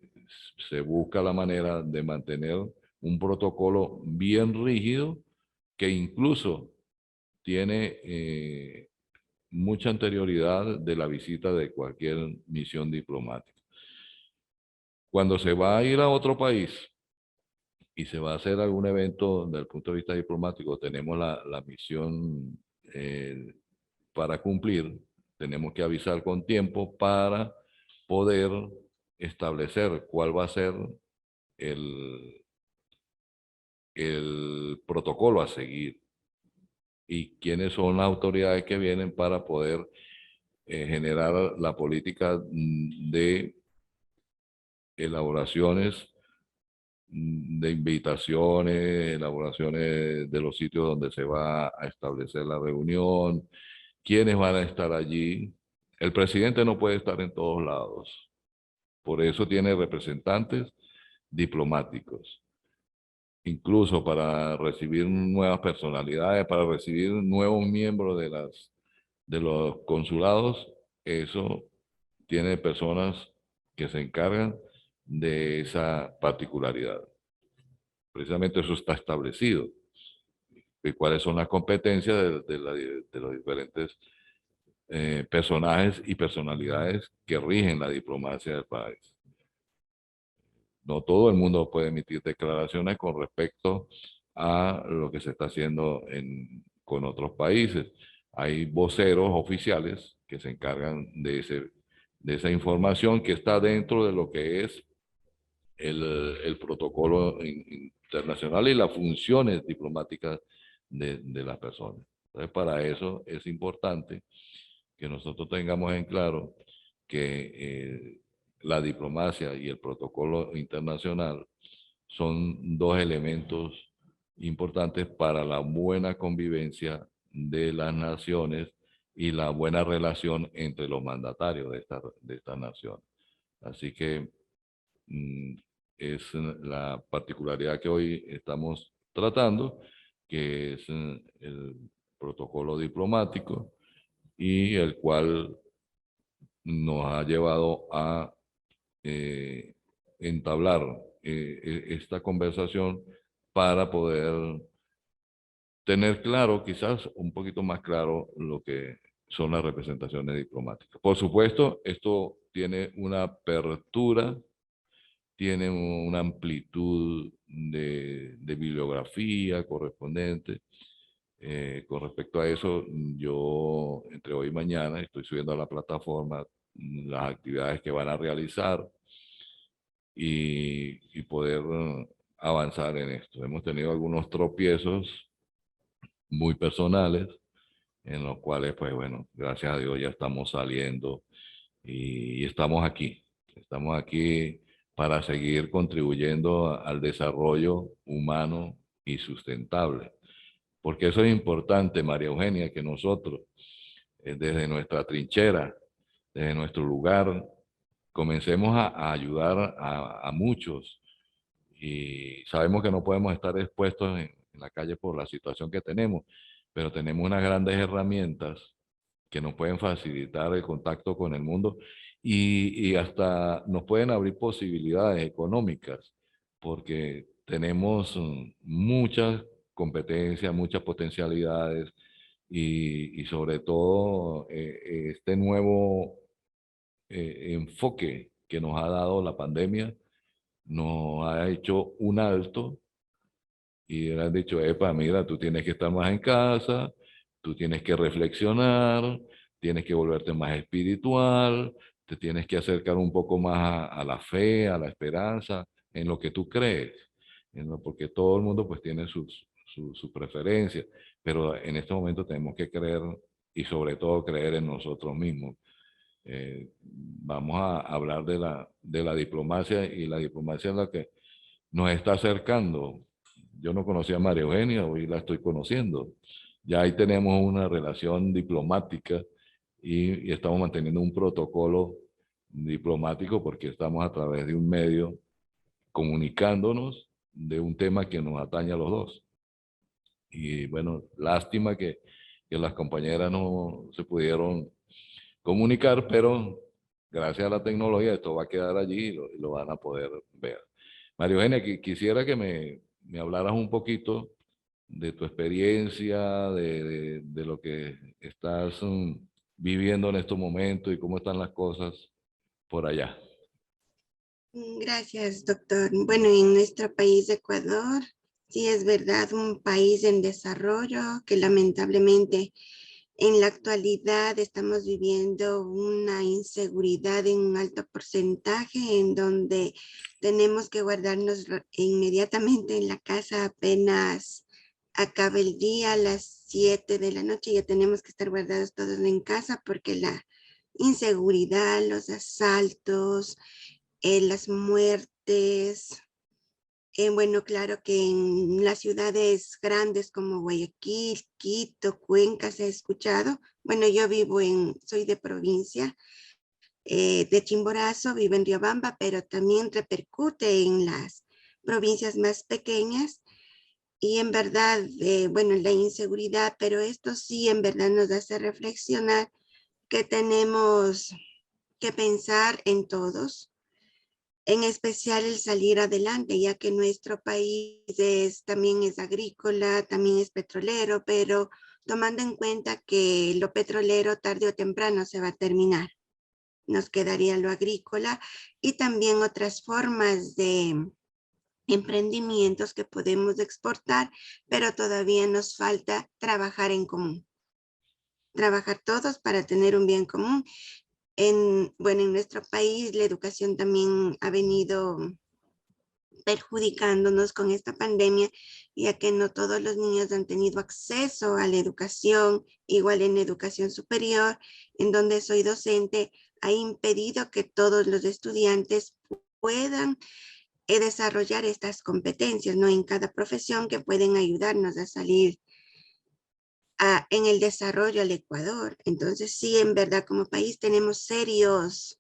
se busca la manera de mantener un protocolo bien rígido que incluso tiene mucha anterioridad de la visita de cualquier misión diplomática. Cuando se va a ir a otro país y se va a hacer algún evento desde el punto de vista diplomático, tenemos la misión para cumplir, tenemos que avisar con tiempo para poder establecer cuál va a ser el, el protocolo a seguir y quiénes son las autoridades que vienen para poder generar la política de elaboraciones de invitaciones, elaboraciones de los sitios donde se va a establecer la reunión, quiénes van a estar allí. El presidente no puede estar en todos lados. Por eso tiene representantes diplomáticos. Incluso para recibir nuevas personalidades, para recibir nuevos miembros de los consulados, eso tiene personas que se encargan de esa particularidad. Precisamente eso está establecido. Y cuáles son las competencias de los diferentes personajes y personalidades que rigen la diplomacia del país. No todo el mundo puede emitir declaraciones con respecto a lo que se está haciendo con otros países. Hay voceros oficiales que se encargan de esa información que está dentro de lo que es el protocolo internacional y las funciones diplomáticas de las personas. Entonces, para eso es importante que nosotros tengamos en claro que la diplomacia y el protocolo internacional son dos elementos importantes para la buena convivencia de las naciones y la buena relación entre los mandatarios de estas naciones. Así que es la particularidad que hoy estamos tratando, que es el protocolo diplomático y el cual nos ha llevado a entablar esta conversación para poder tener claro, quizás un poquito más claro, lo que son las representaciones diplomáticas. Por supuesto, esto tiene una apertura, tiene una amplitud de bibliografía correspondiente. Con respecto a eso, yo entre hoy y mañana estoy subiendo a la plataforma las actividades que van a realizar y poder avanzar en esto. Hemos tenido algunos tropiezos muy personales en los cuales, pues bueno, gracias a Dios ya estamos saliendo y estamos aquí. Estamos aquí para seguir contribuyendo al desarrollo humano y sustentable. Porque eso es importante, María Eugenia, que nosotros, desde nuestra trinchera, desde nuestro lugar, comencemos a ayudar a muchos. Y sabemos que no podemos estar expuestos en la calle por la situación que tenemos, pero tenemos unas grandes herramientas que nos pueden facilitar el contacto con el mundo y hasta nos pueden abrir posibilidades económicas, porque tenemos muchas competencias, muchas potencialidades y sobre todo este nuevo enfoque que nos ha dado la pandemia nos ha hecho un alto y le han dicho, epa, mira, tú tienes que estar más en casa, tú tienes que reflexionar, tienes que volverte más espiritual, te tienes que acercar un poco más a la fe, a la esperanza, en lo que tú crees, porque todo el mundo pues tiene su preferencia, pero en este momento tenemos que creer y sobre todo creer en nosotros mismos. Vamos a hablar de la diplomacia y la diplomacia es la que nos está acercando. Yo no conocía a María Eugenia, hoy la estoy conociendo. Ya ahí tenemos una relación diplomática y estamos manteniendo un protocolo diplomático porque estamos a través de un medio comunicándonos de un tema que nos atañe a los dos. Y bueno, lástima que las compañeras no se pudieron comunicar, pero gracias a la tecnología esto va a quedar allí y lo van a poder ver. María Eugenia, quisiera que me hablaras un poquito de tu experiencia, de lo que estás viviendo en estos momentos y cómo están las cosas por allá. Gracias, doctor. Bueno, en nuestro país, Ecuador, sí es verdad, un país en desarrollo que lamentablemente en la actualidad estamos viviendo una inseguridad en un alto porcentaje en donde tenemos que guardarnos inmediatamente en la casa apenas acabe el día a las 7 de la noche, ya tenemos que estar guardados todos en casa porque la inseguridad, los asaltos, las muertes. Bueno, claro que en las ciudades grandes como Guayaquil, Quito, Cuenca se ha escuchado. Bueno, yo soy de provincia de Chimborazo, vivo en Riobamba, pero también repercute en las provincias más pequeñas. Y en verdad, bueno, la inseguridad, pero esto sí en verdad nos hace reflexionar que tenemos que pensar en todos, en especial el salir adelante, ya que nuestro país también es agrícola, también es petrolero, pero tomando en cuenta que lo petrolero tarde o temprano se va a terminar. Nos quedaría lo agrícola y también otras formas de emprendimientos que podemos exportar, pero todavía nos falta trabajar en común. Trabajar todos para tener un bien común. Bueno, en nuestro país la educación también ha venido perjudicándonos con esta pandemia, ya que no todos los niños han tenido acceso a la educación, igual en educación superior, en donde soy docente, ha impedido que todos los estudiantes puedan desarrollar estas competencias, ¿no? En cada profesión que pueden ayudarnos a salir en el desarrollo al Ecuador. Entonces, sí, en verdad, como país tenemos serios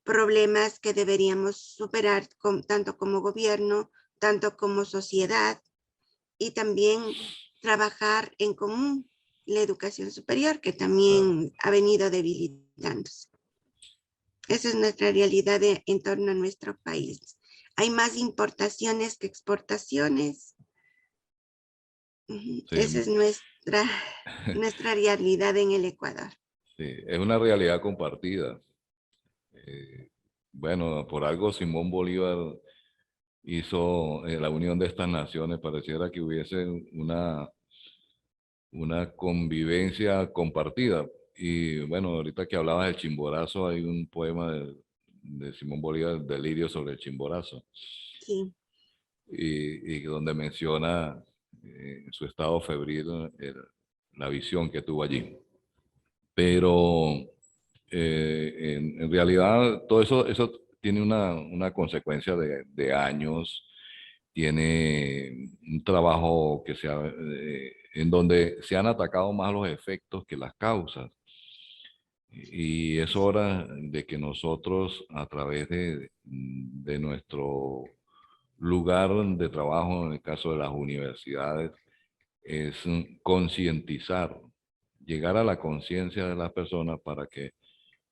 problemas que deberíamos superar tanto como gobierno, tanto como sociedad, y también trabajar en común la educación superior, que también ha venido debilitándose. Esa es nuestra realidad en torno a nuestro país. Hay más importaciones que exportaciones. Esa es Sí, nuestra realidad en el Ecuador. sí, es una realidad compartida. Eh, bueno, por algo Simón Bolívar hizo la unión de estas naciones, pareciera que hubiese una convivencia compartida. Y bueno, ahorita que hablabas del Chimborazo, hay un poema de Simón Bolívar, Delirio sobre el Chimborazo, Sí. y donde menciona su estado febril, la visión que tuvo allí. Pero en realidad todo eso tiene una consecuencia de años, tiene un trabajo en donde se han atacado más los efectos que las causas. Y es hora de que nosotros, a través de nuestro lugar de trabajo, en el caso de las universidades, es concientizar, llegar a la conciencia de las personas para que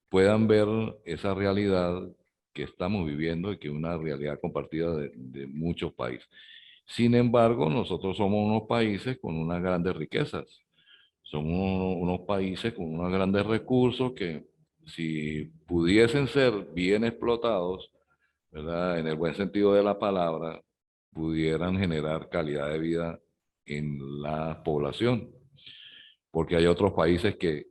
puedan ver esa realidad que estamos viviendo y que es una realidad compartida de muchos países. Sin embargo, nosotros somos unos países con unas grandes riquezas. Somos unos países con unos grandes recursos que si pudiesen ser bien explotados, ¿verdad? En el buen sentido de la palabra, pudieran generar calidad de vida en la población. Porque hay otros países que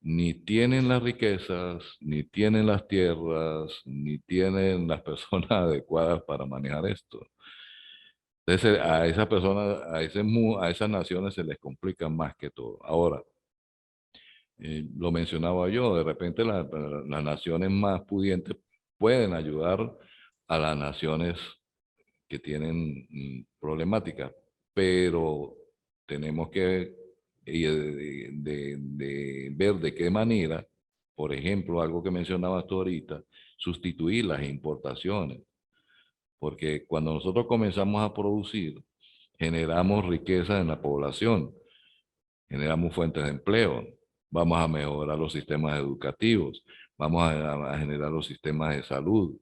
ni tienen las riquezas, ni tienen las tierras, ni tienen las personas adecuadas para manejar esto. Entonces, a esas personas, a esas naciones se les complica más que todo. Ahora, lo mencionaba yo, de repente las naciones más pudientes pueden ayudar a las naciones que tienen problemáticas, pero tenemos que de ver de qué manera, por ejemplo, algo que mencionabas tú ahorita, sustituir las importaciones, porque cuando nosotros comenzamos a producir, generamos riqueza en la población, generamos fuentes de empleo, vamos a mejorar los sistemas educativos, vamos a generar los sistemas de salud.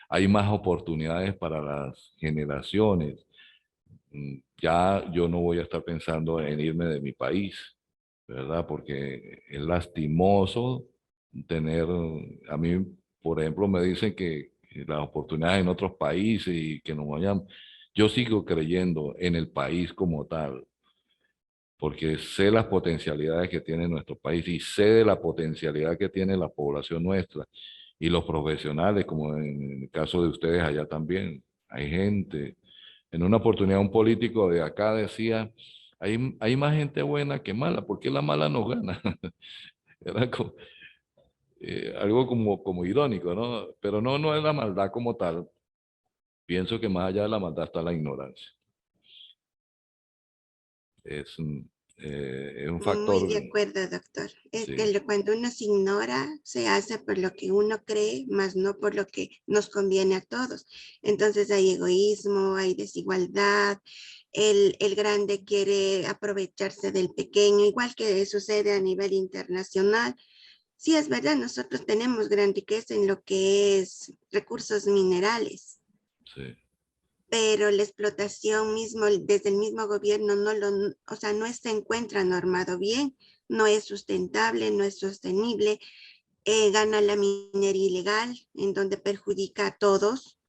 Hay más oportunidades para las generaciones. Ya yo no voy a estar pensando en irme de mi país, ¿verdad? Porque es lastimoso tener, a mí, por ejemplo, me dicen que las oportunidades en otros países y que nos vayan, yo sigo creyendo en el país como tal, porque sé las potencialidades que tiene nuestro país y sé de la potencialidad que tiene la población nuestra y los profesionales, como en el caso de ustedes allá también. Hay gente. En una oportunidad un político de acá decía, hay más gente buena que mala, ¿por qué la mala no gana? Era algo como irónico, ¿no? Pero no es la maldad como tal. Pienso que más allá de la maldad está la ignorancia. Es, es un Muy factor, de acuerdo, doctor. Es que sí. cuando uno se ignora, se hace por lo que uno cree, más no por lo que nos conviene a todos. Entonces hay egoísmo, hay desigualdad, el grande quiere aprovecharse del pequeño, igual que sucede a nivel internacional. Sí, es verdad, nosotros tenemos gran riqueza en lo que es recursos minerales, Sí, pero la explotación mismo, desde el mismo gobierno, o sea, no se encuentra normado bien, no es sustentable, no es sostenible, gana la minería ilegal, en donde perjudica a todos,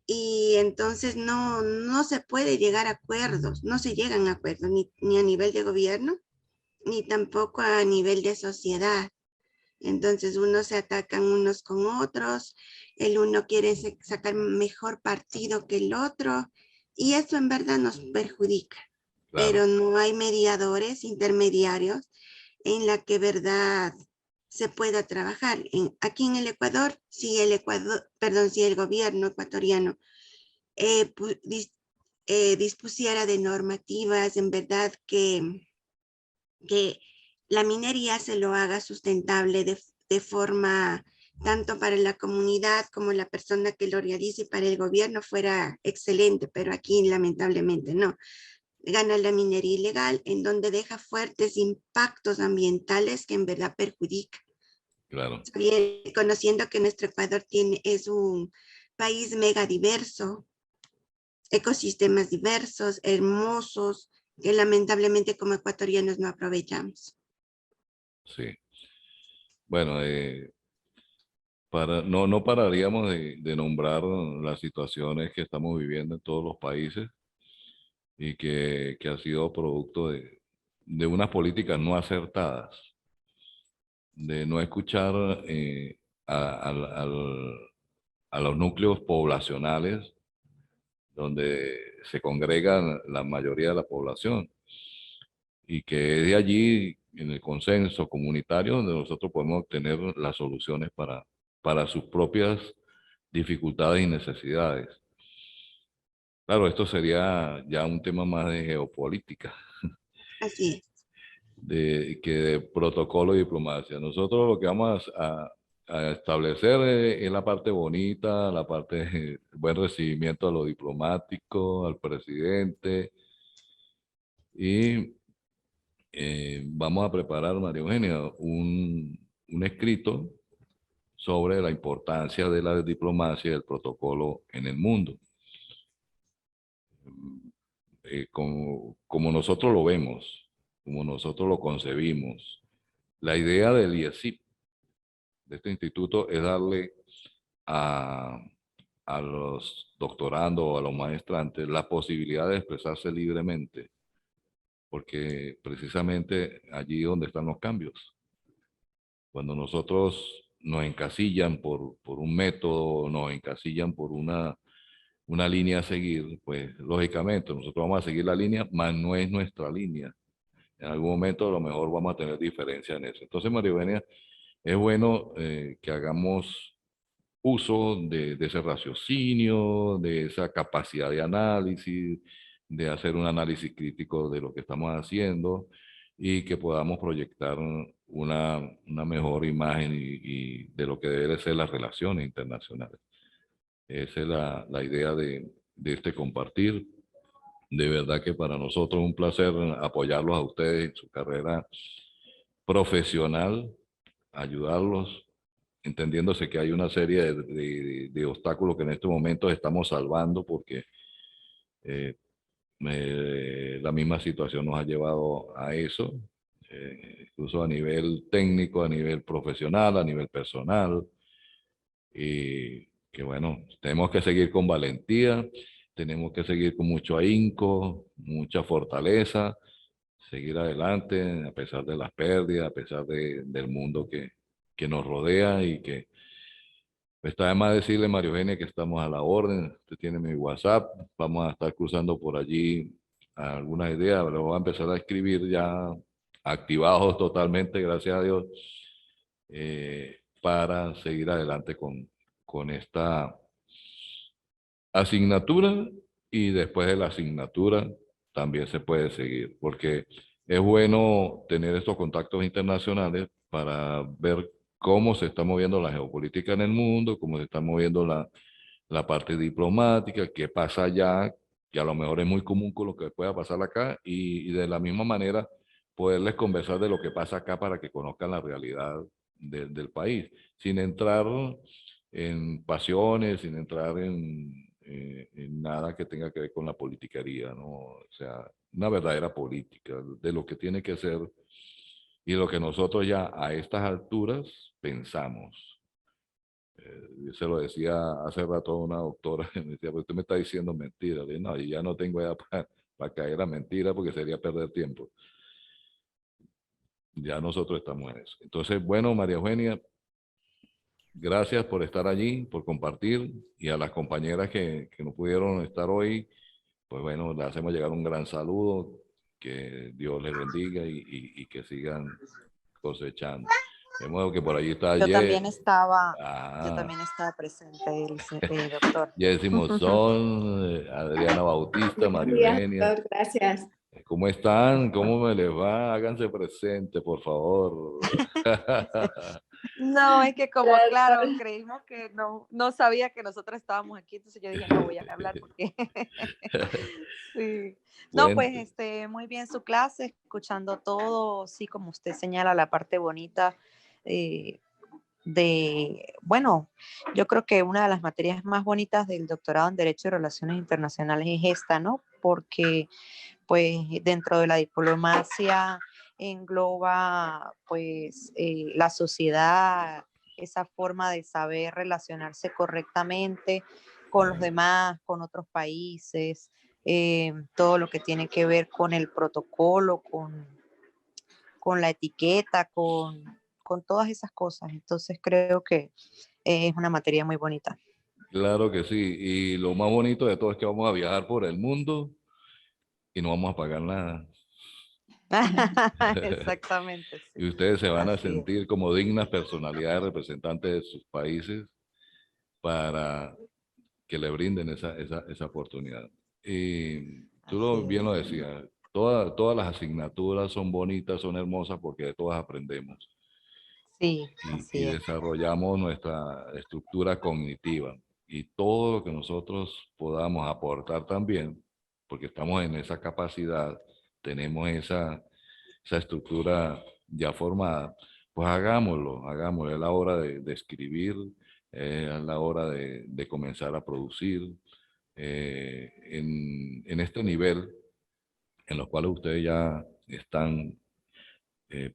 y entonces no se puede llegar a acuerdos, no se llegan a acuerdos, ni a nivel de gobierno, ni tampoco a nivel de sociedad. Entonces unos se atacan unos con otros, el uno quiere sacar mejor partido que el otro y eso en verdad nos perjudica, claro, pero no hay mediadores intermediarios en la que verdad se pueda trabajar. Aquí en el Ecuador, si el Ecuador, perdón, si el gobierno ecuatoriano eh, dispusiera de normativas en verdad que la minería se lo haga sustentable de forma tanto para la comunidad como la persona que lo realice y para el gobierno fuera excelente, pero aquí lamentablemente no. Gana la minería ilegal en donde deja fuertes impactos ambientales que en verdad perjudican. claro. Bien, conociendo que nuestro Ecuador es un país mega diverso, ecosistemas diversos, hermosos, que lamentablemente como ecuatorianos no aprovechamos. Sí. Bueno, no pararíamos de nombrar las situaciones que estamos viviendo en todos los países y que ha sido producto de unas políticas no acertadas, de no escuchar a, al- al- a los núcleos poblacionales donde se congregan la mayoría de la población y que es de allí, en el consenso comunitario, donde nosotros podemos obtener las soluciones para sus propias dificultades y necesidades. Claro, esto sería ya un tema más de geopolítica, Así es. que de protocolo y diplomacia. Nosotros lo que vamos a establecer es la parte bonita, la parte de buen recibimiento a lo diplomático, al presidente, y vamos a preparar, María Eugenia, un escrito sobre la importancia de la diplomacia y del protocolo en el mundo. Como nosotros lo vemos, como nosotros lo concebimos. La idea del IESIP, de este instituto, es darle a, a los doctorandos o a los maestrantes la posibilidad de expresarse libremente, porque precisamente allí donde están los cambios. Cuando nosotros nos encasillan por un método, nos encasillan por una línea a seguir, pues lógicamente nosotros vamos a seguir la línea, mas no es nuestra línea. En algún momento a lo mejor vamos a tener diferencia en eso. Entonces, María Eugenia, es bueno que hagamos uso de ese raciocinio, de esa capacidad de análisis, de hacer un análisis crítico de lo que estamos haciendo y que podamos proyectar una mejor imagen y de lo que deben ser las relaciones internacionales. Esa es la idea de este compartir. De verdad que para nosotros es un placer apoyarlos a ustedes en su carrera profesional, ayudarlos, entendiéndose que hay una serie de obstáculos que en este momento estamos salvando porque eh, la misma situación nos ha llevado a eso, incluso a nivel técnico, a nivel profesional, a nivel personal, y que bueno, tenemos que seguir con valentía, tenemos que seguir con mucho ahínco, mucha fortaleza, seguir adelante a pesar de las pérdidas, a pesar del mundo que nos rodea y que está de más decirle, María Eugenia, que estamos a la orden. Usted tiene mi WhatsApp, vamos a estar cruzando por allí algunas ideas, pero voy a empezar a escribir ya activados totalmente, gracias a Dios, para seguir adelante con esta asignatura y después de la asignatura también se puede seguir, porque es bueno tener estos contactos internacionales para ver cómo se está moviendo la geopolítica en el mundo, cómo se está moviendo la parte diplomática, qué pasa allá, que a lo mejor es muy común con lo que pueda pasar acá, y de la misma manera poderles conversar de lo que pasa acá para que conozcan la realidad del país, sin entrar en pasiones, sin entrar en nada que tenga que ver con la politiquería, ¿no? O sea, una verdadera política de lo que tiene que ser y lo que nosotros ya a estas alturas pensamos. Yo se lo decía hace rato a una doctora, me decía, pues usted me está diciendo mentiras. Le dije, no, y ya no tengo edad para caer a mentira porque sería perder tiempo. Ya nosotros estamos en eso. Entonces, bueno, María Eugenia, gracias por estar allí, por compartir, y a las compañeras que no pudieron estar hoy, pues bueno, le hacemos llegar un gran saludo, que Dios les bendiga y que sigan cosechando. De modo que por allí está Yo también estaba, ah, presente, doctor. Jessy Monzón, Adriana Bautista, Buenos María días, Eugenia. doctor. Gracias. ¿Cómo están? ¿Cómo me les va? Háganse presente, por favor. No, es que como, Hola, claro, doctor. creímos que no sabía que nosotros estábamos aquí, entonces yo dije, no voy a hablar porque sí. No, pues muy bien su clase, escuchando todo, sí, como usted señala, la parte bonita eh, bueno, yo creo que una de las materias más bonitas del doctorado en Derecho y Relaciones Internacionales es esta, ¿no? Porque pues dentro de la diplomacia engloba pues la sociedad, esa forma de saber relacionarse correctamente con los demás, con otros países, todo lo que tiene que ver con el protocolo, con la etiqueta, con todas esas cosas. Entonces creo que es una materia muy bonita. Claro que sí. Y lo más bonito de todo es que vamos a viajar por el mundo y no vamos a pagar nada. Exactamente, sí. Y ustedes se van a Así es. sentir como dignas personalidades representantes de sus países para que le brinden esa oportunidad. Y tú Así bien lo es. decías, todas las asignaturas son bonitas, son hermosas porque de todas aprendemos Sí, y así es. desarrollamos nuestra estructura cognitiva. Y todo lo que nosotros podamos aportar también, porque estamos en esa capacidad, tenemos esa estructura ya formada, pues hagámoslo. Es la hora de escribir, es la hora de comenzar a producir. En este nivel en los cuales ustedes ya están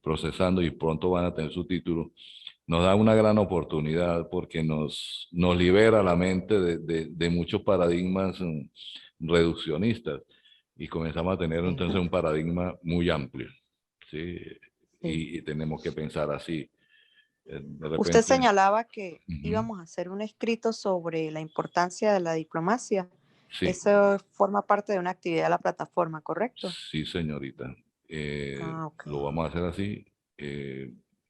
procesando y pronto van a tener su título, nos da una gran oportunidad porque nos libera la mente de muchos paradigmas reduccionistas y comenzamos a tener Sí, entonces un paradigma muy amplio, ¿sí? sí. Y tenemos que pensar así. De Usted repente, señalaba que ujú, íbamos a hacer un escrito sobre la importancia de la diplomacia. sí, Eso forma parte de una actividad de la plataforma, ¿correcto? sí, señorita. Ah, ok. Lo vamos a hacer así.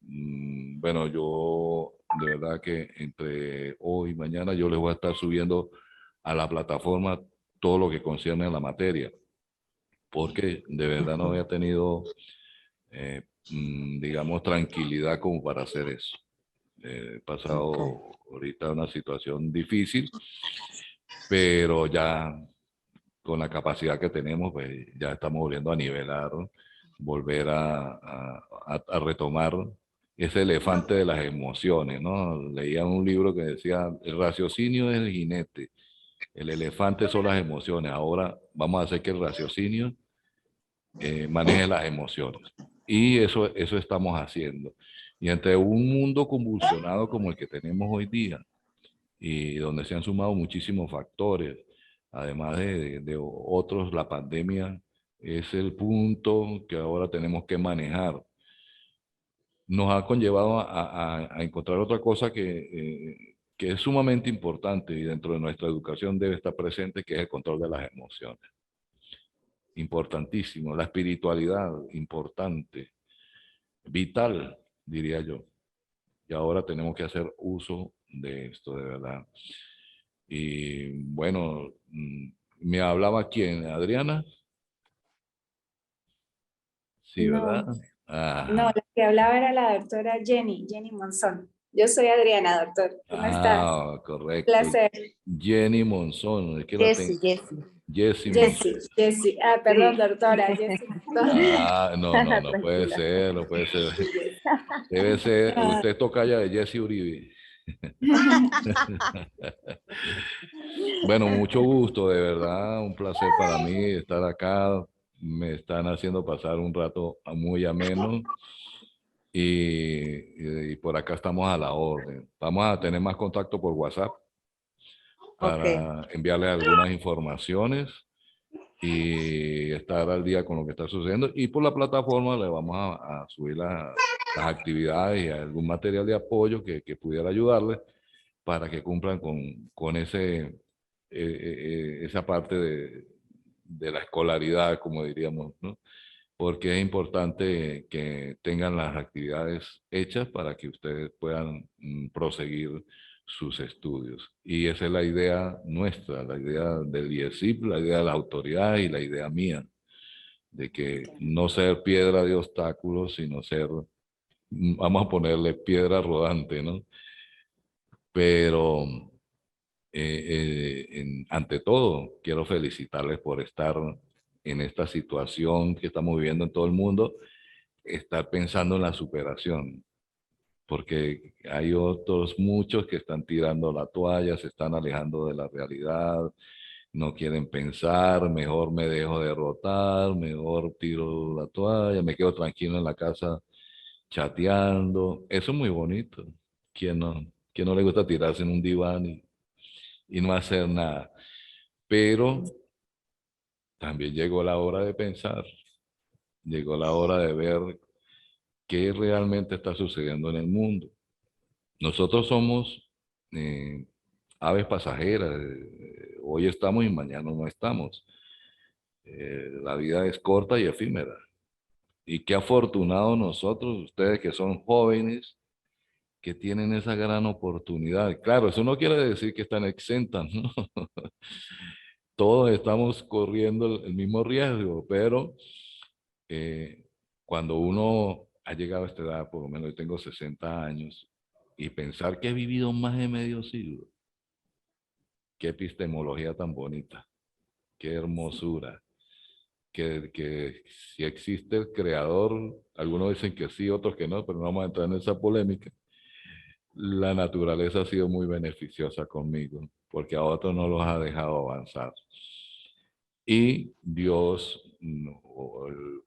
Bueno, yo de verdad que entre hoy y mañana yo les voy a estar subiendo a la plataforma todo lo que concierne a la materia, porque de verdad no Ujú. había tenido, digamos, tranquilidad como para hacer eso. He Ok. pasado ahorita una situación difícil, pero ya con la capacidad que tenemos, pues ya estamos volviendo a nivelar, volver a retomar ese elefante de las emociones, ¿no? Leía un libro que decía, el raciocinio es el jinete, el elefante son las emociones, ahora vamos a hacer que el raciocinio maneje las emociones. Y eso estamos haciendo. Y entre un mundo convulsionado como el que tenemos hoy día, y donde se han sumado muchísimos factores, además de otros, la pandemia es el punto que ahora tenemos que manejar. Nos ha conllevado a encontrar otra cosa que es sumamente importante y dentro de nuestra educación debe estar presente, que es el control de las emociones. Importantísimo. La espiritualidad, importante, vital, diría yo. Y ahora tenemos que hacer uso de esto, de verdad. Y bueno, me hablaba quién, Adriana. Sí, ¿verdad? No, no, Ajá. la que hablaba era la doctora Jenny Monzón. Yo soy Adriana, doctor. ¿Cómo está? Ah, correcto. Placer. Jenny Monzón, es que la tengo. Jessy. Jessie Monzón. Jessie. Ah, perdón, doctora, Jessie. Ah, no puede Tranquila. ser, no puede ser. Debe ser, usted es tocaya de Jessie Uribe. Bueno, mucho gusto, de verdad, un placer para mí estar acá. Me están haciendo pasar un rato muy ameno y por acá estamos a la orden. Vamos a tener más contacto por WhatsApp Ok, para enviarles algunas informaciones y estar al día con lo que está sucediendo. Y por la plataforma le vamos a subir las actividades y algún material de apoyo que pudiera ayudarles para que cumplan con esa parte de la escolaridad, como diríamos, ¿no? Porque es importante que tengan las actividades hechas para que ustedes puedan proseguir sus estudios. Y esa es la idea nuestra, la idea del IESIP, la idea de la autoridad y la idea mía, de que no ser piedra de obstáculos, sino ser, vamos a ponerle piedra rodante, ¿no? Pero ante todo, quiero felicitarles por estar en esta situación que estamos viviendo en todo el mundo, estar pensando en la superación, porque hay otros muchos que están tirando la toalla, se están alejando de la realidad, no quieren pensar, mejor me dejo derrotar, mejor tiro la toalla, me quedo tranquilo en la casa chateando. Eso es muy bonito. ¿Quién no, quién no le gusta tirarse en un diván y no hacer nada? Pero también llegó la hora de pensar, llegó la hora de ver qué realmente está sucediendo en el mundo. Nosotros somos aves pasajeras, hoy estamos y mañana no estamos. La vida es corta y efímera. Y qué afortunados nosotros, ustedes que son jóvenes, que tienen esa gran oportunidad. Claro, eso no quiere decir que están exentas, ¿no? Todos estamos corriendo el mismo riesgo, pero eh, cuando uno ha llegado a esta edad, por lo menos yo tengo 60 años, y pensar que he vivido más de medio siglo, qué epistemología tan bonita, qué hermosura, que si existe el creador, algunos dicen que sí, otros que no, pero no vamos a entrar en esa polémica. La naturaleza ha sido muy beneficiosa conmigo, porque a otros no los ha dejado avanzar. Y Dios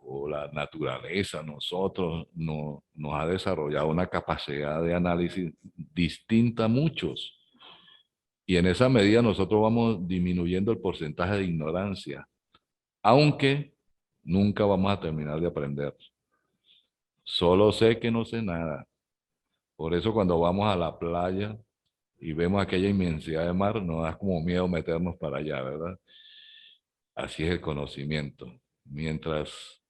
o la naturaleza, nosotros, nos ha desarrollado una capacidad de análisis distinta a muchos. Y en esa medida nosotros vamos disminuyendo el porcentaje de ignorancia, aunque nunca vamos a terminar de aprender. Solo sé que no sé nada. Por eso cuando vamos a la playa y vemos aquella inmensidad de mar, nos da como miedo meternos para allá, ¿verdad? Así es el conocimiento. Mientras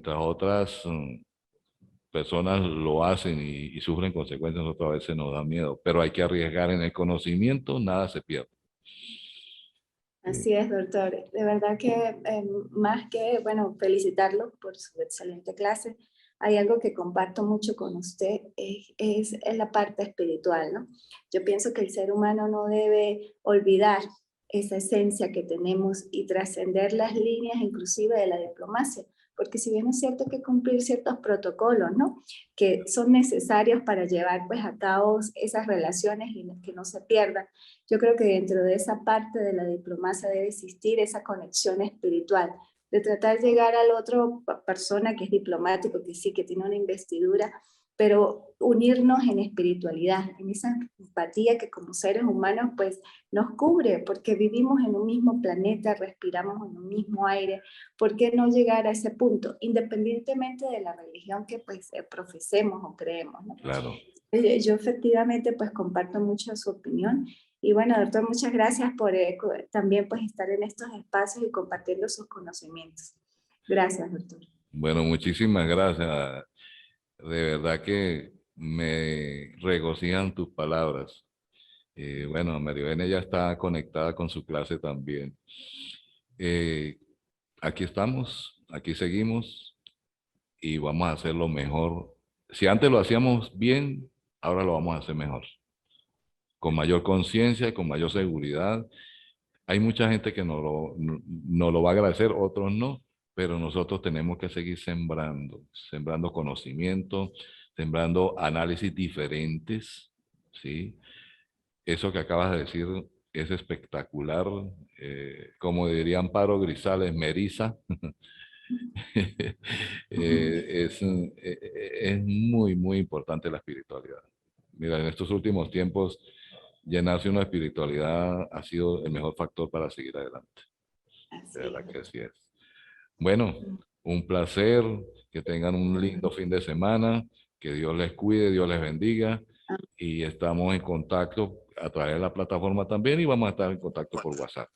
otras personas lo hacen y sufren consecuencias, nosotros a veces nos da miedo, pero hay que arriesgar en el conocimiento, nada se pierde. Así es, doctor. De verdad que más que, bueno, felicitarlo por su excelente clase, hay algo que comparto mucho con usted, es la parte espiritual, ¿no? Yo pienso que el ser humano no debe olvidar esa esencia que tenemos y trascender las líneas inclusive de la diplomacia, porque si bien es cierto que cumplir ciertos protocolos, ¿no? Que son necesarios para llevar pues a cabo esas relaciones y que no se pierdan, yo creo que dentro de esa parte de la diplomacia debe existir esa conexión espiritual, de tratar de llegar al otro persona que es diplomático, que sí, que tiene una investidura, pero unirnos en espiritualidad, en esa empatía que como seres humanos pues nos cubre, porque vivimos en un mismo planeta, respiramos en un mismo aire. ¿Por qué no llegar a ese punto, independientemente de la religión que pues profesemos o creemos, ¿no? Claro. Yo efectivamente pues comparto mucho su opinión y bueno, doctor, muchas gracias por también pues estar en estos espacios y compartiendo sus conocimientos. Gracias, doctor. Bueno, muchísimas gracias. De verdad que me regocijan tus palabras. Bueno, Maribel ya está conectada con su clase también. Aquí estamos, aquí seguimos y vamos a hacerlo mejor. Si antes lo hacíamos bien, ahora lo vamos a hacer mejor. Con mayor conciencia, con mayor seguridad Hay mucha gente que no lo va a agradecer, otros no, pero nosotros tenemos que seguir sembrando conocimiento, sembrando análisis diferentes, ¿sí? Eso que acabas de decir es espectacular. Como diría Amparo Grisales, Meriza. Es muy, muy importante la espiritualidad. Mira, en estos últimos tiempos, llenarse una espiritualidad ha sido el mejor factor para seguir adelante. Así De verdad es. que así es. Bueno, un placer, que tengan un lindo fin de semana, que Dios les cuide, Dios les bendiga, y estamos en contacto a través de la plataforma también, y vamos a estar en contacto por WhatsApp.